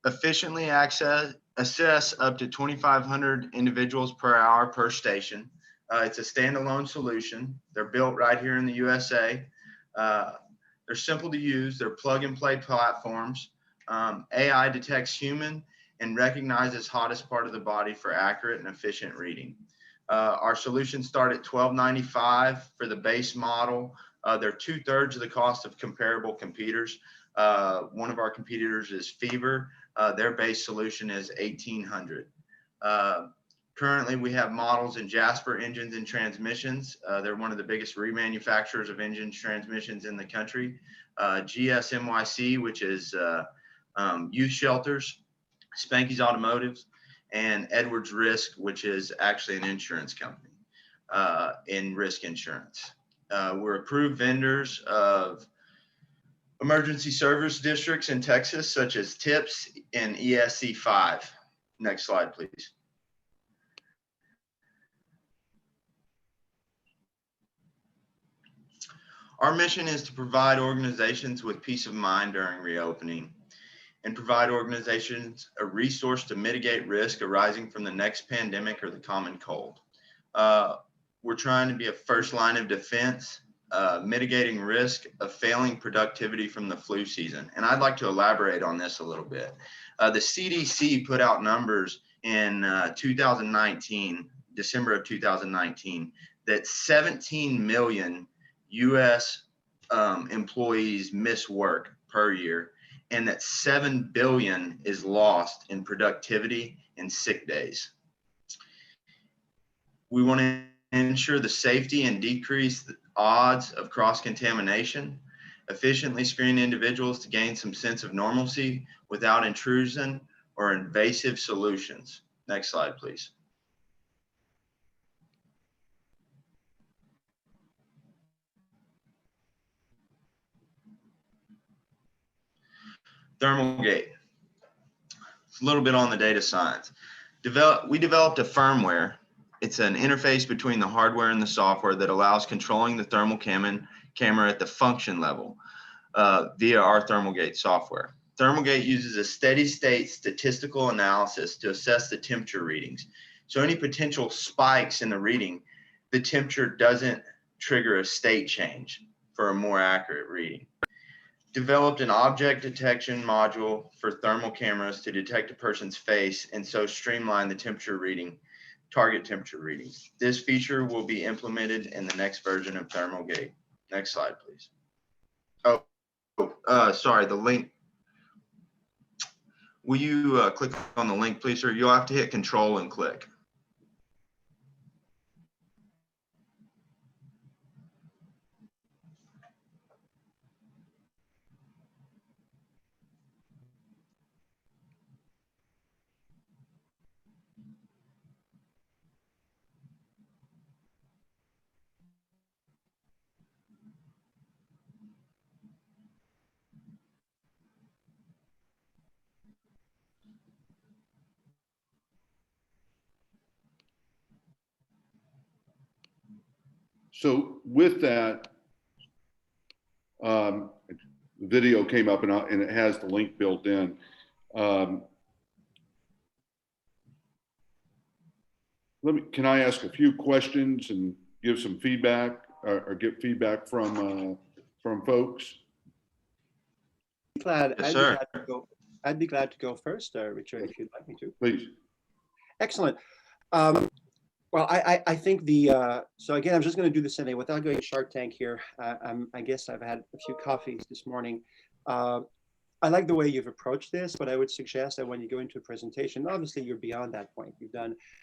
Efficiently assess up to 2,500 individuals per hour per station. It's a standalone solution. They're built right here in the USA. They're simple to use. They're plug and play platforms. AI detects human and recognizes hottest part of the body for accurate and efficient reading. Our solutions start at $12.95 for the base model. They're 2/3 of the cost of comparable computers. One of our competitors is Fever. Their base solution is $1,800. Currently, we have models in Jasper Engines and Transmissions. They're one of the biggest remanufacturers of engine transmissions in the country. GSMYC, which is youth shelters, Spanky's Automotives, and Edwards Risk, which is actually an insurance company in risk insurance. We're approved vendors of emergency service districts in Texas, such as TIPS and ESC5. Next slide, please. Our mission is to provide organizations with peace of mind during reopening and provide organizations a resource to mitigate risk arising from the next pandemic or the common cold. We're trying to be a first line of defense, mitigating risk of failing productivity from the flu season. And I'd like to elaborate on this a little bit. The CDC put out numbers in 2019, December of 2019, that 17 million US employees miss work per year, and that 7 billion is lost in productivity and sick days. We want to ensure the safety and decrease the odds of cross-contamination, efficiently screen individuals to gain some sense of normalcy without intrusion or invasive solutions. Next slide, please. Thermalgate. It's a little bit on the data science. We developed a firmware. It's an interface between the hardware and the software that allows controlling the thermal camera at the function level via our Thermalgate software. Thermalgate uses a steady state statistical analysis to assess the temperature readings. So any potential spikes in the reading, the temperature doesn't trigger a state change for a more accurate reading. Developed an object detection module for thermal cameras to detect a person's face and so streamline the temperature reading, target temperature readings. This feature will be implemented in the next version of Thermalgate. Next slide, please. Sorry, the link. Will you click on the link, please, or you'll have to hit Control and click. So with that, the video came up and it has the link built in. Can I ask a few questions and give some feedback or get feedback from folks? I'd be glad to go first, Richard, if you'd like me to. Please. Excellent. Well, I think so again, I'm just going to do this anyway without going Shark Tank here. I guess I've had a few coffees this morning. I like the way you've approached this, but I would suggest that when you go into a presentation, obviously you're beyond that point. You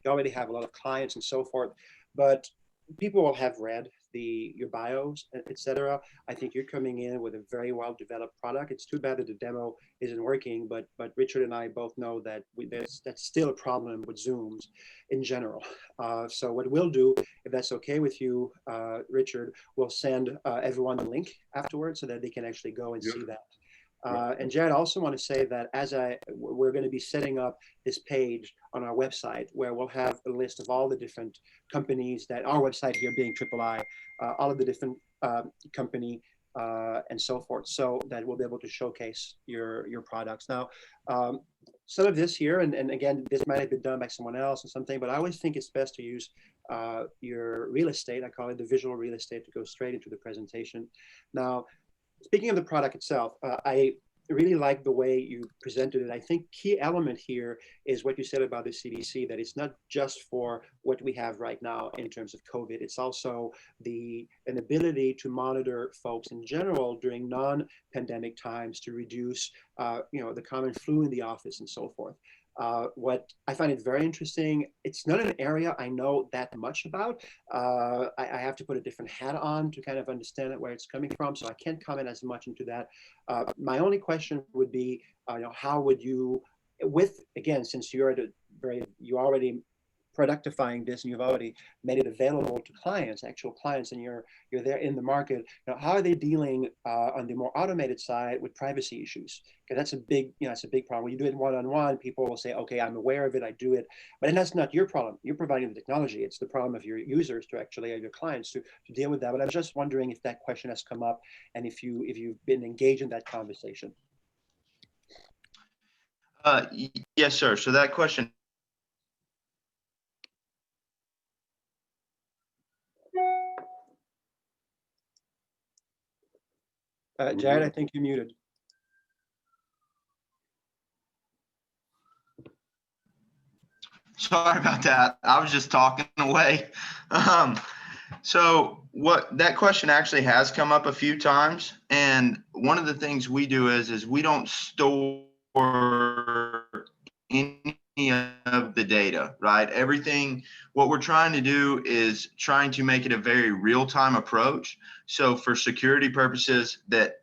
already have a lot of clients and so forth, but people will have read your bios, etc. I think you're coming in with a very well developed product. It's too bad that the demo isn't working, but Richard and I both know that that's still a problem with Zooms in general. So what we'll do, if that's okay with you, Richard, we'll send everyone a link afterwards so that they can actually go and see that. And Jared, I also want to say that we're going to be setting up this page on our website where we'll have a list of all the different companies that our website here being III, all of the different company and so forth, so that we'll be able to showcase your products. Now, some of this here, and again, this might have been done by someone else or something, but I always think it's best to use your real estate. I call it the visual real estate to go straight into the presentation. Now, speaking of the product itself, I really like the way you presented it. I think key element here is what you said about the CDC, that it's not just for what we have right now in terms of COVID. It's also an ability to monitor folks in general during non-pandemic times to reduce the common flu in the office and so forth. What I find it very interesting, it's not an area I know that much about. I have to put a different hat on to kind of understand where it's coming from, so I can't comment as much into that. My only question would be, how would you, again, since you're already productifying this and you've already made it available to clients, actual clients, and you're there in the market. How are they dealing on the more automated side with privacy issues? Because that's a big problem. When you do it one-on-one, people will say, okay, I'm aware of it, I do it, but that's not your problem. You're providing the technology. It's the problem of your users or your clients to deal with that. But I'm just wondering if that question has come up and if you've been engaged in that conversation. Yes, sir. So that question. Jared, I think you're muted. Sorry about that. I was just talking away. So that question actually has come up a few times. And one of the things we do is we don't store any of the data, right? Everything, what we're trying to do is trying to make it a very real-time approach. So for security purposes that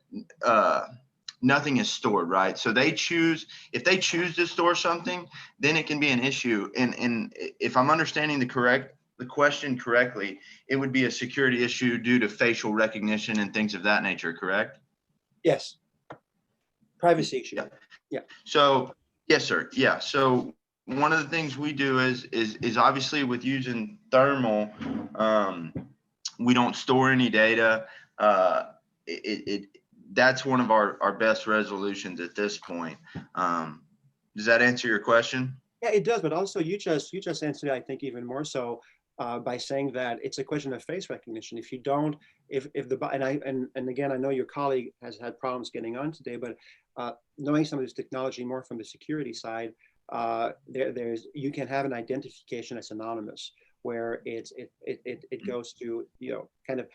nothing is stored, right? So if they choose to store something, then it can be an issue. And if I'm understanding the question correctly, it would be a security issue due to facial recognition and things of that nature, correct? Yes. Privacy issue. Yeah. Yeah. So, yes, sir. Yeah. So one of the things we do is obviously with using thermal, we don't store any data. That's one of our best resolutions at this point. Does that answer your question? Yeah, it does. But also you just answered it, I think, even more so by saying that it's a question of face recognition. If you don't, if the, and again, I know your colleague has had problems getting on today, but knowing some of this technology more from the security side, you can have an identification that's anonymous, where it goes to, you know, kind of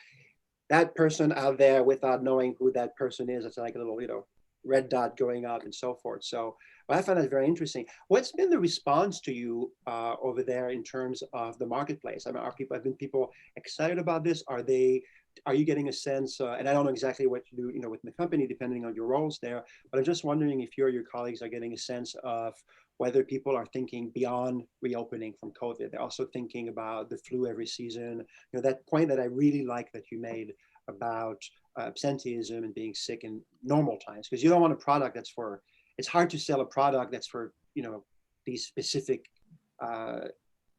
that person out there without knowing who that person is. It's like a little, you know, red dot going up and so forth. So I find that very interesting. What's been the response to you over there in terms of the marketplace? I mean, have people excited about this? Are you getting a sense, and I don't know exactly what you do, you know, within the company, depending on your roles there, but I'm just wondering if you or your colleagues are getting a sense of whether people are thinking beyond reopening from COVID. They're also thinking about the flu every season. You know, that point that I really like that you made about absenteeism and being sick in normal times, because you don't want a product that's for, it's hard to sell a product that's for, you know, these specific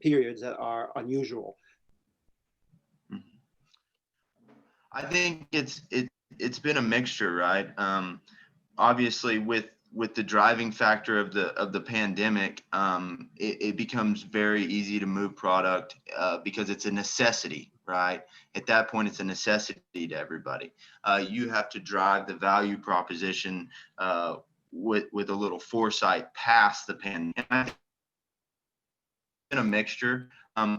periods that are unusual. I think it's been a mixture, right? Obviously with the driving factor of the pandemic, it becomes very easy to move product because it's a necessity, right? At that point, it's a necessity to everybody. You have to drive the value proposition with a little foresight past the pandemic. In a mixture.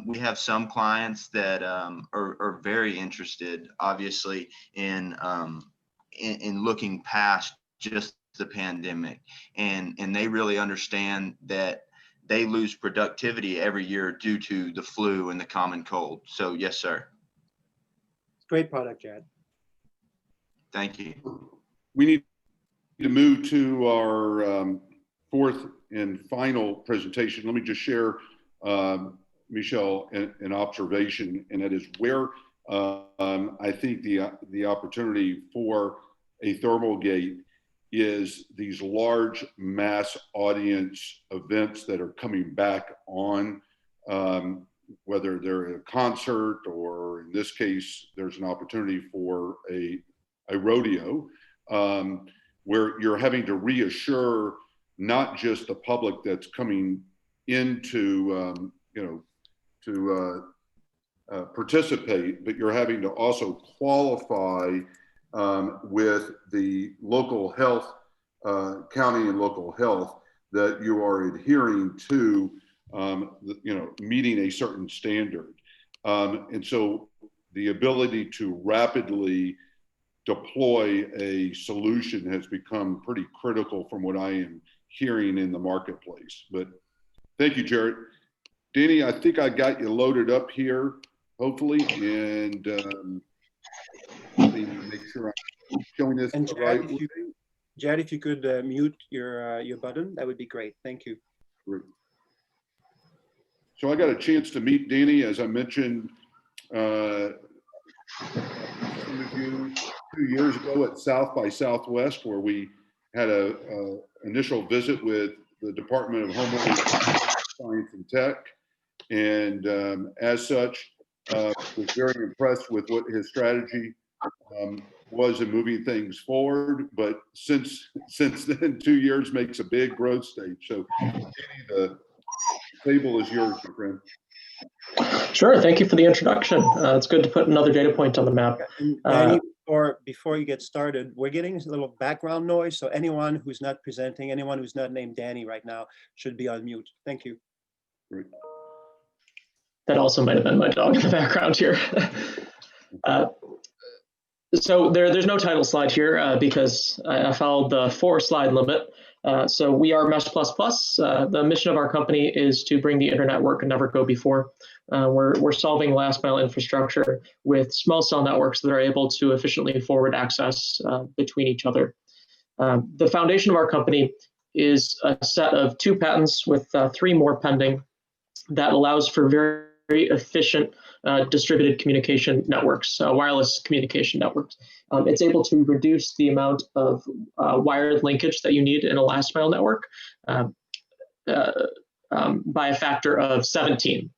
We have some clients that are very interested, obviously, in looking past just the pandemic, and they really understand that they lose productivity every year due to the flu and the common cold. So yes, sir. Great product, Jared. Thank you. We need to move to our fourth and final presentation. Let me just share, Michelle, an observation, and that is where I think the opportunity for a Thermalgate is these large mass audience events that are coming back on, whether they're at a concert or in this case, there's an opportunity for a rodeo, where you're having to reassure not just the public that's coming into, to participate, but you're having to also qualify with the local health, county and local health, that you are adhering to, meeting a certain standard. And so the ability to rapidly deploy a solution has become pretty critical from what I am hearing in the marketplace. But thank you, Jared. Danny, I think I got you loaded up here, hopefully, and let me make sure I'm showing this And the Jared, right way. Jared, if you could mute your button, that would be great. Thank you. Great. So I got a chance to meet Danny, as I mentioned, some of you 2 years ago at South by Southwest, where we had a initial visit with the Department of Homeland Science and Tech. And as such, was very impressed with what his strategy was in moving things forward. But since then, 2 years makes a big growth stage. So Danny, the table is yours, my friend. Sure. Thank you for the introduction. It's good to put another data point on the map. Danny, before you get started, we're getting a little background noise. So anyone who's not presenting, anyone who's not named Danny right now should be on mute. Thank you. Great. That also might have been my dog in the background here. So there's no title slide here because I followed the 4-slide limit. So we are Mesh++. The mission of our company is to bring the internet where it could never go before. We're solving last mile infrastructure with small cell networks that are able to efficiently forward access between each other. The foundation of our company is a set of 2 patents with 3 more pending that allows for very efficient distributed communication networks, wireless communication networks. It's able to reduce the amount of wired linkage that you need in a last mile network by a factor of 17.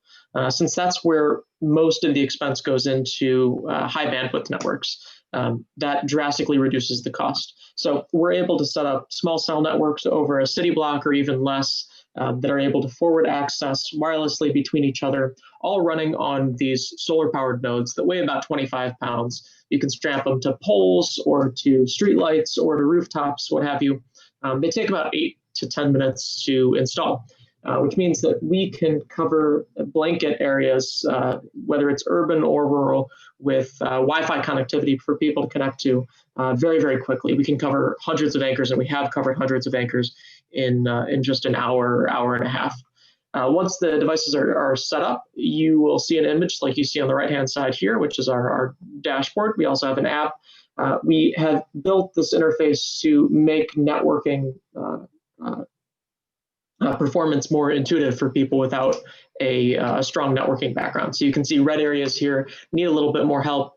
Since that's where most of the expense goes into high bandwidth networks, that drastically reduces the cost. So we're able to set up small cell networks over a city block or even less that are able to forward access wirelessly between each other, all running on these solar powered nodes that weigh about 25 pounds. You can strap them to poles or to streetlights or to rooftops, what have you. They take about 8 to 10 minutes to install. Which means that we can cover blanket areas, whether it's urban or rural, with Wi-Fi connectivity for people to connect to very, very quickly. We can cover hundreds of acres, and we have covered hundreds of acres in just an hour, hour and a half. Once the devices are set up, you will see an image like you see on the right-hand side here, which is our dashboard. We also have an app. We have built this interface to make networking performance more intuitive for people without a strong networking background. So you can see red areas here need a little bit more help.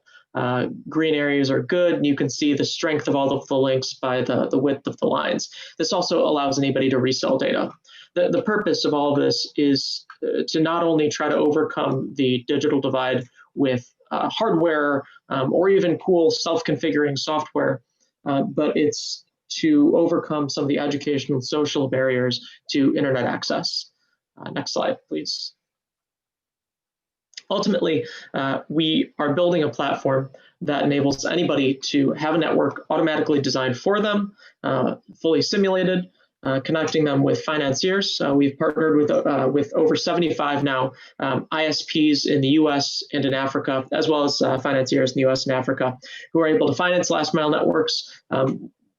Green areas are good, and you can see the strength of all of the links by the width of the lines. This also allows anybody to resell data. The purpose of all of this is to not only try to overcome the digital divide with hardware or even cool self-configuring software, but it's to overcome some of the educational and social barriers to internet access. Next slide, please. Ultimately, we are building a platform that enables anybody to have a network automatically designed for them, fully simulated, connecting them with financiers. We've partnered with over 75 now ISPs in the US and in Africa, as well as financiers in the US and Africa, who are able to finance last mile networks.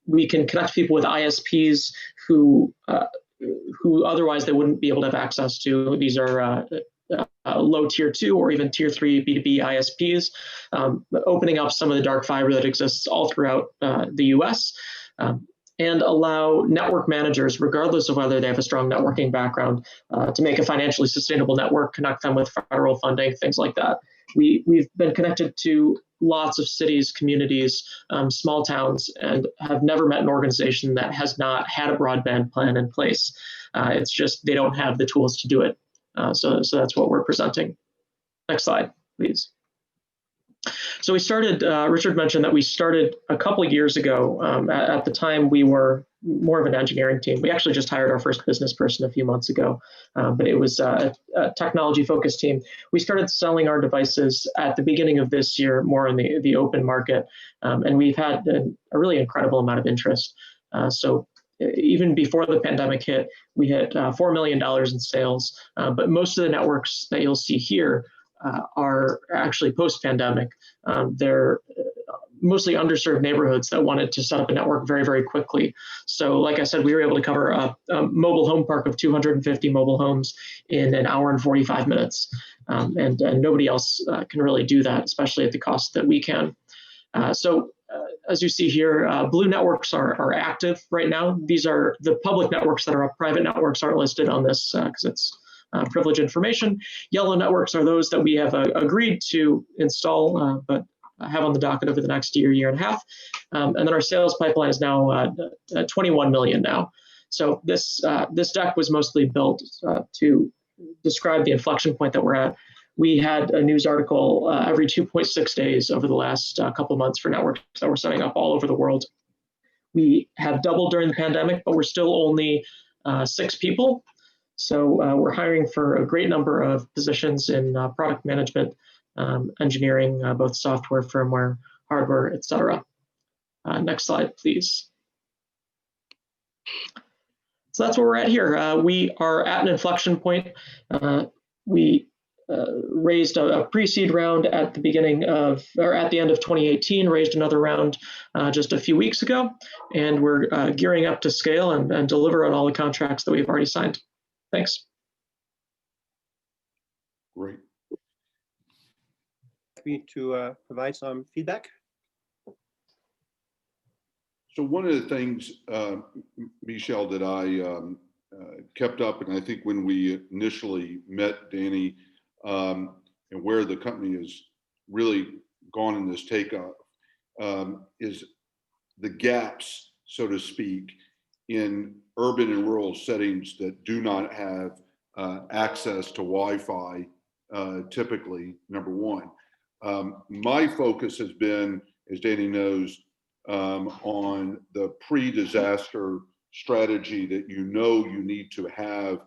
We can connect people with ISPs who otherwise they wouldn't be able to have access to. These are low tier 2 or even tier 3 B2B ISPs, opening up some of the dark fiber that exists all throughout the US, and allow network managers, regardless of whether they have a strong networking background, to make a financially sustainable network, connect them with federal funding, things like that. We've been connected to lots of cities, communities, small towns, and have never met an organization that has not had a broadband plan in place. It's just they don't have the tools to do it. So that's what we're presenting. Next slide, please. So we started, Richard mentioned that we started a couple of years ago. At the time, we were more of an engineering team. We actually just hired our first business person a few months ago, but it was a technology-focused team. We started selling our devices at the beginning of this year, more in the open market, and we've had a really incredible amount of interest. So even before the pandemic hit, we hit $4 million in sales, but most of the networks that you'll see here are actually post-pandemic. They're mostly underserved neighborhoods that wanted to set up a network very, very quickly. So like I said, we were able to cover a mobile home park of 250 mobile homes in an hour and 45 minutes. And nobody else can really do that, especially at the cost that we can. As you see here, blue networks are active right now. These are the public networks that are private networks aren't listed on this because it's privileged information. Yellow networks are those that we have agreed to install, but have on the docket over the next year and a half. And then our sales pipeline is now 21 million now. So this deck was mostly built to describe the inflection point that we're at. We had a news article every 2.6 days over the last couple months for networks that we're setting up all over the world. We have doubled during the pandemic, but we're still only 6 people. So we're hiring for a great number of positions in product management, engineering, both software, firmware, hardware, et cetera. Next slide, please. So that's where we're at here. We are at an inflection point. We raised a pre-seed round at the beginning of, or at the end of 2018, raised another round just a few weeks ago, and we're gearing up to scale and deliver on all the contracts that we've already signed. Thanks. Great. Me to provide some feedback. So one of the things, Michelle, that I kept up, and I think when we initially met Danny, and where the company has really gone in this takeoff, is the gaps, so to speak, in urban and rural settings that do not have access to Wi-Fi, typically, number one. My focus has been, as Danny knows, on the pre-disaster strategy that you need to have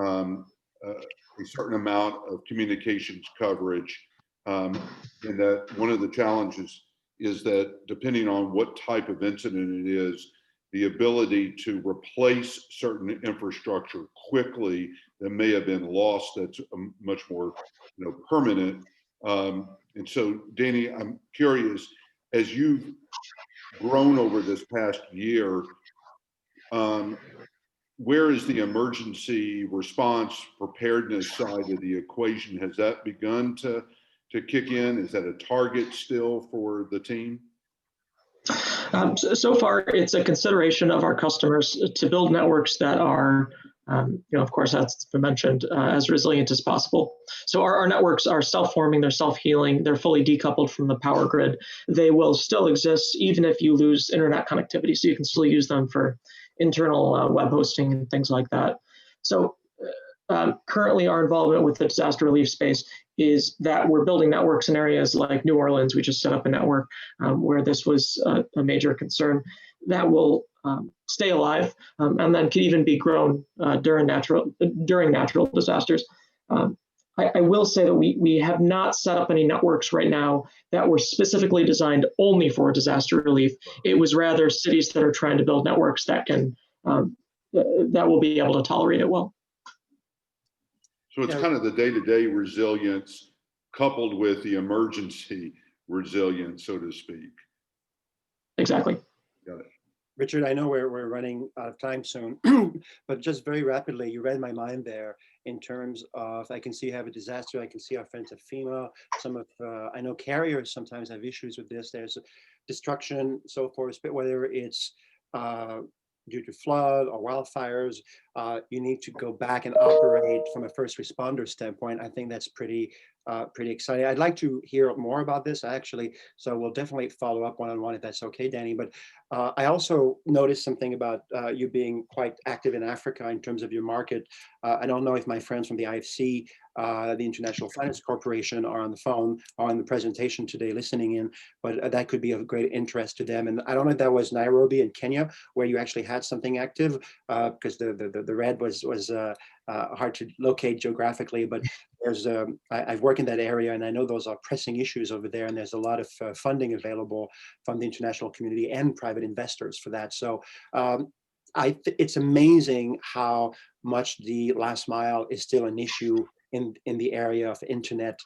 a certain amount of communications coverage, and that one of the challenges is that depending on what type of incident it is, the ability to replace certain infrastructure quickly that may have been lost, that's much more permanent. And so, Danny, I'm curious, as you've grown over this past year, where is the emergency response preparedness side of the equation? Has that begun to kick in? Is that a target still for the team? So far, it's a consideration of our customers to build networks that are, of course, that's been mentioned, as resilient as possible. So our networks are self-forming, they're self-healing, they're fully decoupled from the power grid. They will still exist even if you lose internet connectivity, so you can still use them for internal web hosting and things like that. So currently our involvement with the disaster relief space is that we're building networks in areas like New Orleans. We just set up a network where this was a major concern that will stay alive and then can even be grown during natural disasters. I will say that we have not set up any networks right now that were specifically designed only for disaster relief. It was rather cities that are trying to build networks that can that will be able to tolerate it well. So it's kind of the day-to-day resilience coupled with the emergency resilience, so to speak. Exactly. Got it. Richard, I know we're running out of time soon, but just very rapidly, you read my mind there in terms of, I can see you have a disaster, I can see our friends at FEMA, some of, I know carriers sometimes have issues with this, there's destruction, so forth, but whether it's due to flood or wildfires, you need to go back and operate from a first responder standpoint. I think that's pretty exciting. I'd like to hear more about this actually, so we'll definitely follow up one-on-one if that's okay, Danny. But I also noticed something about you being quite active in Africa in terms of your market. I don't know if my friends from the IFC, the International Finance Corporation, are on the phone or on the presentation today listening in, but that could be of great interest to them. And I don't know if that was Nairobi in Kenya where you actually had something active, because the red was hard to locate geographically, but there's I've worked in that area and I know those are pressing issues over there, and there's a lot of funding available from the international community and private investors for that. So it's amazing how much the last mile is still an issue in the area of internet,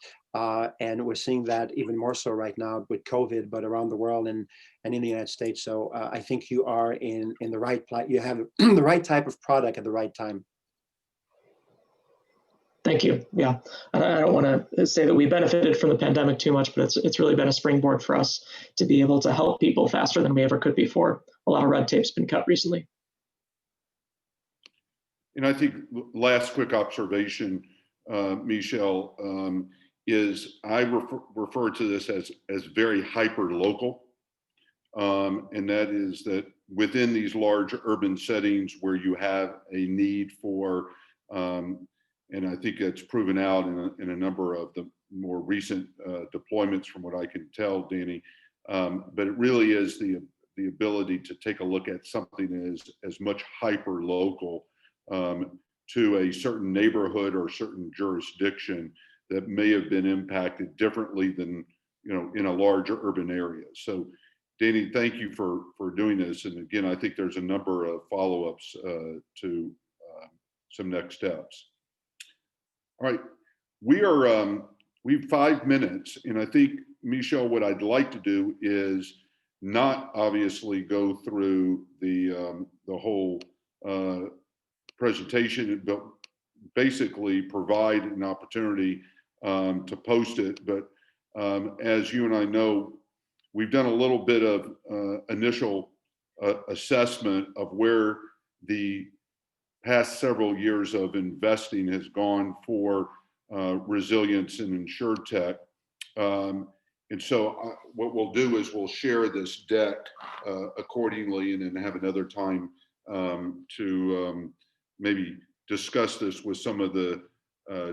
and we're seeing that even more so right now with COVID, but around the world and in the United States. So I think you are in the right place. You have the right type of product at the right time. Thank you. Yeah, I don't want to say that we benefited from the pandemic too much, but it's really been a springboard for us to be able to help people faster than we ever could before. A lot of red tape's been cut recently. And I think last quick observation, Michelle, is I refer to this as very hyper local, and that is that within these large urban settings where you have a need for and I think it's proven out in a number of the more recent deployments from what I can tell, Danny. But it really is the ability to take a look at something as much hyper local to a certain neighborhood or certain jurisdiction that may have been impacted differently than in a larger urban area. So, Danny, thank you for doing this. And again, I think there's a number of follow-ups to some next steps. All right, we have 5 minutes, and I think, Michelle, what I'd like to do is not obviously go through the whole presentation, but basically provide an opportunity to post it. But as you and I know, we've done a little bit of initial assessment of where the past several years of investing has gone for resilience and InsurTech. And so what we'll do is we'll share this deck accordingly, and then have another time to maybe discuss this with some of the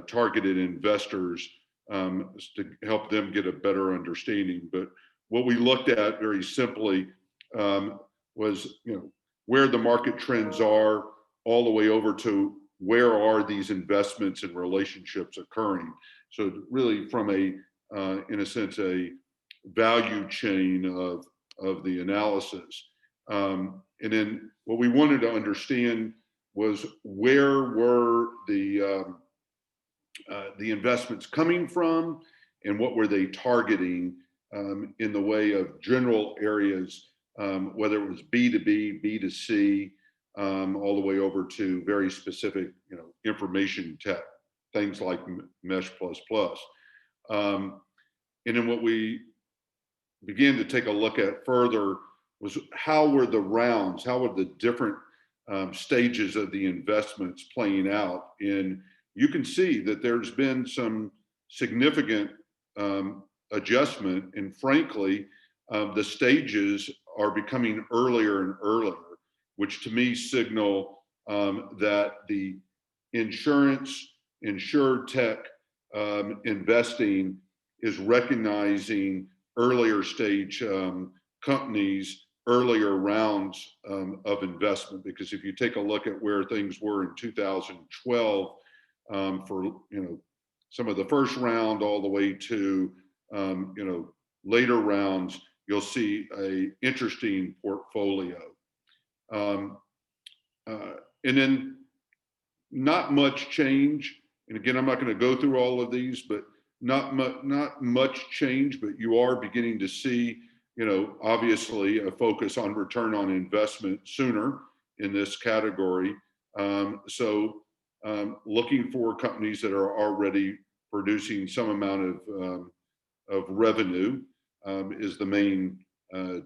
targeted investors to help them get a better understanding. But what we looked at very simply was, where the market trends are, all the way over to where are these investments and relationships occurring. So really from a, in a sense, a value chain of the analysis. And then what we wanted to understand was, where were the investments coming from, and what were they targeting in the way of general areas, whether it was B2B, B2C, all the way over to very specific, information tech, things like Mesh++. And then what we began to take a look at further was, how were the rounds, how were the different stages of the investments playing out? And you can see that there's been some significant adjustment, and frankly, the stages are becoming earlier and earlier, which to me signal that the insurance, InsurTech investing is recognizing earlier stage companies, earlier rounds of investment. Because if you take a look at where things were in 2012 for some of the first round all the way to later rounds, you'll see a interesting portfolio. And then not much change. And again, I'm not going to go through all of these, but not much change, but you are beginning to see, obviously a focus on return on investment sooner in this category. So looking for companies that are already producing some amount of revenue is the main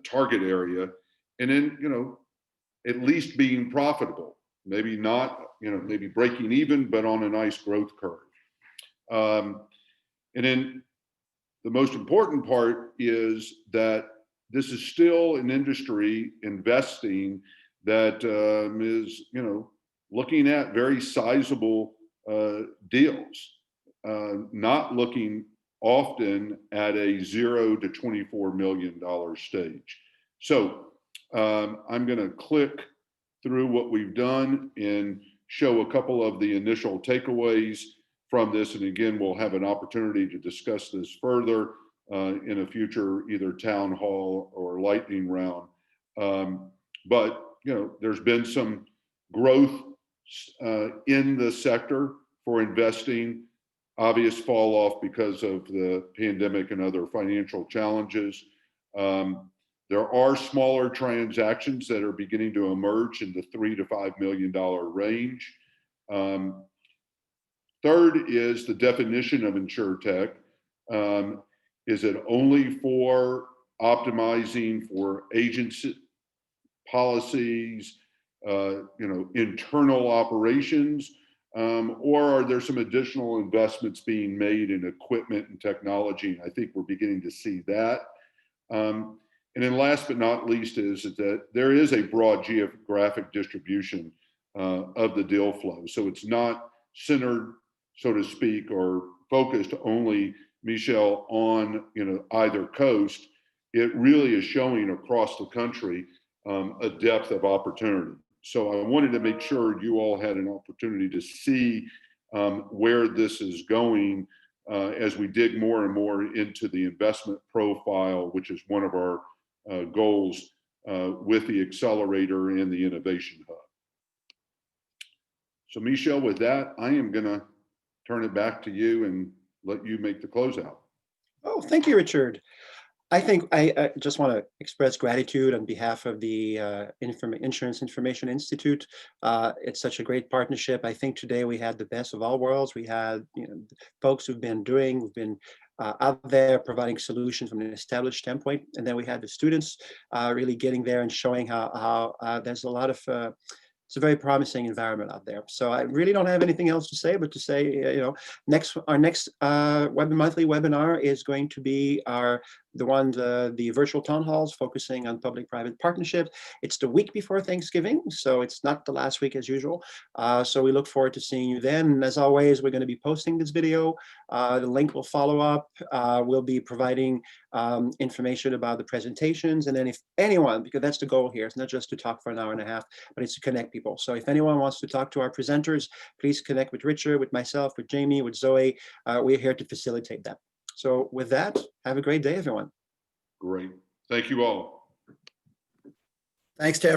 target area. And then, at least being profitable, maybe not, maybe breaking even, but on a nice growth curve. And then the most important part is that this is still an industry, investing, that is, looking at very sizable deals, not looking often at a $0 to $24 million stage. So I'm going to click through what we've done and show a couple of the initial takeaways from this. And again, we'll have an opportunity to discuss this further in a future either town hall or lightning round. But there's been some growth in the sector for investing, obvious fall off because of the pandemic and other financial challenges. There are smaller transactions that are beginning to emerge in the $3 to $5 million range. Third is the definition of InsurTech. Is it only for optimizing for agency policies, internal operations, or are there some additional investments being made in equipment and technology? I think we're beginning to see that. And then last but not least is that there is a broad geographic distribution of the deal flow. So it's not centered, so to speak, or focused only, Michelle, on either coast. It really is showing across the country a depth of opportunity. So I wanted to make sure you all had an opportunity to see where this is going as we dig more and more into the investment profile, which is one of our goals with the accelerator and the innovation hub. So Michelle, with that, I am going to turn it back to you and let you make the closeout. Oh, thank you, Richard. I think I just want to express gratitude on behalf of the Insurance Information Institute. It's such a great partnership. I think today we had the best of all worlds. We had folks who've been out there providing solutions from an established standpoint, and then we had the students really getting there and showing how there's a lot of it's a very promising environment out there. So I really don't have anything else to say, but to say, our next monthly webinar is going to be the virtual town halls focusing on public-private partnership. It's the week before Thanksgiving, so it's not the last week as usual. So we look forward to seeing you then. And as always, we're going to be posting this video. The link will follow up. We'll be providing information about the presentations. And then if anyone, because that's the goal here, it's not just to talk for an hour and a half, but it's to connect people. So if anyone wants to talk to our presenters, please connect with Richard, with myself, with Jamie, with Zoe. We're here to facilitate that. So with that, have a great day, everyone. Great. Thank you all. Thanks to everyone.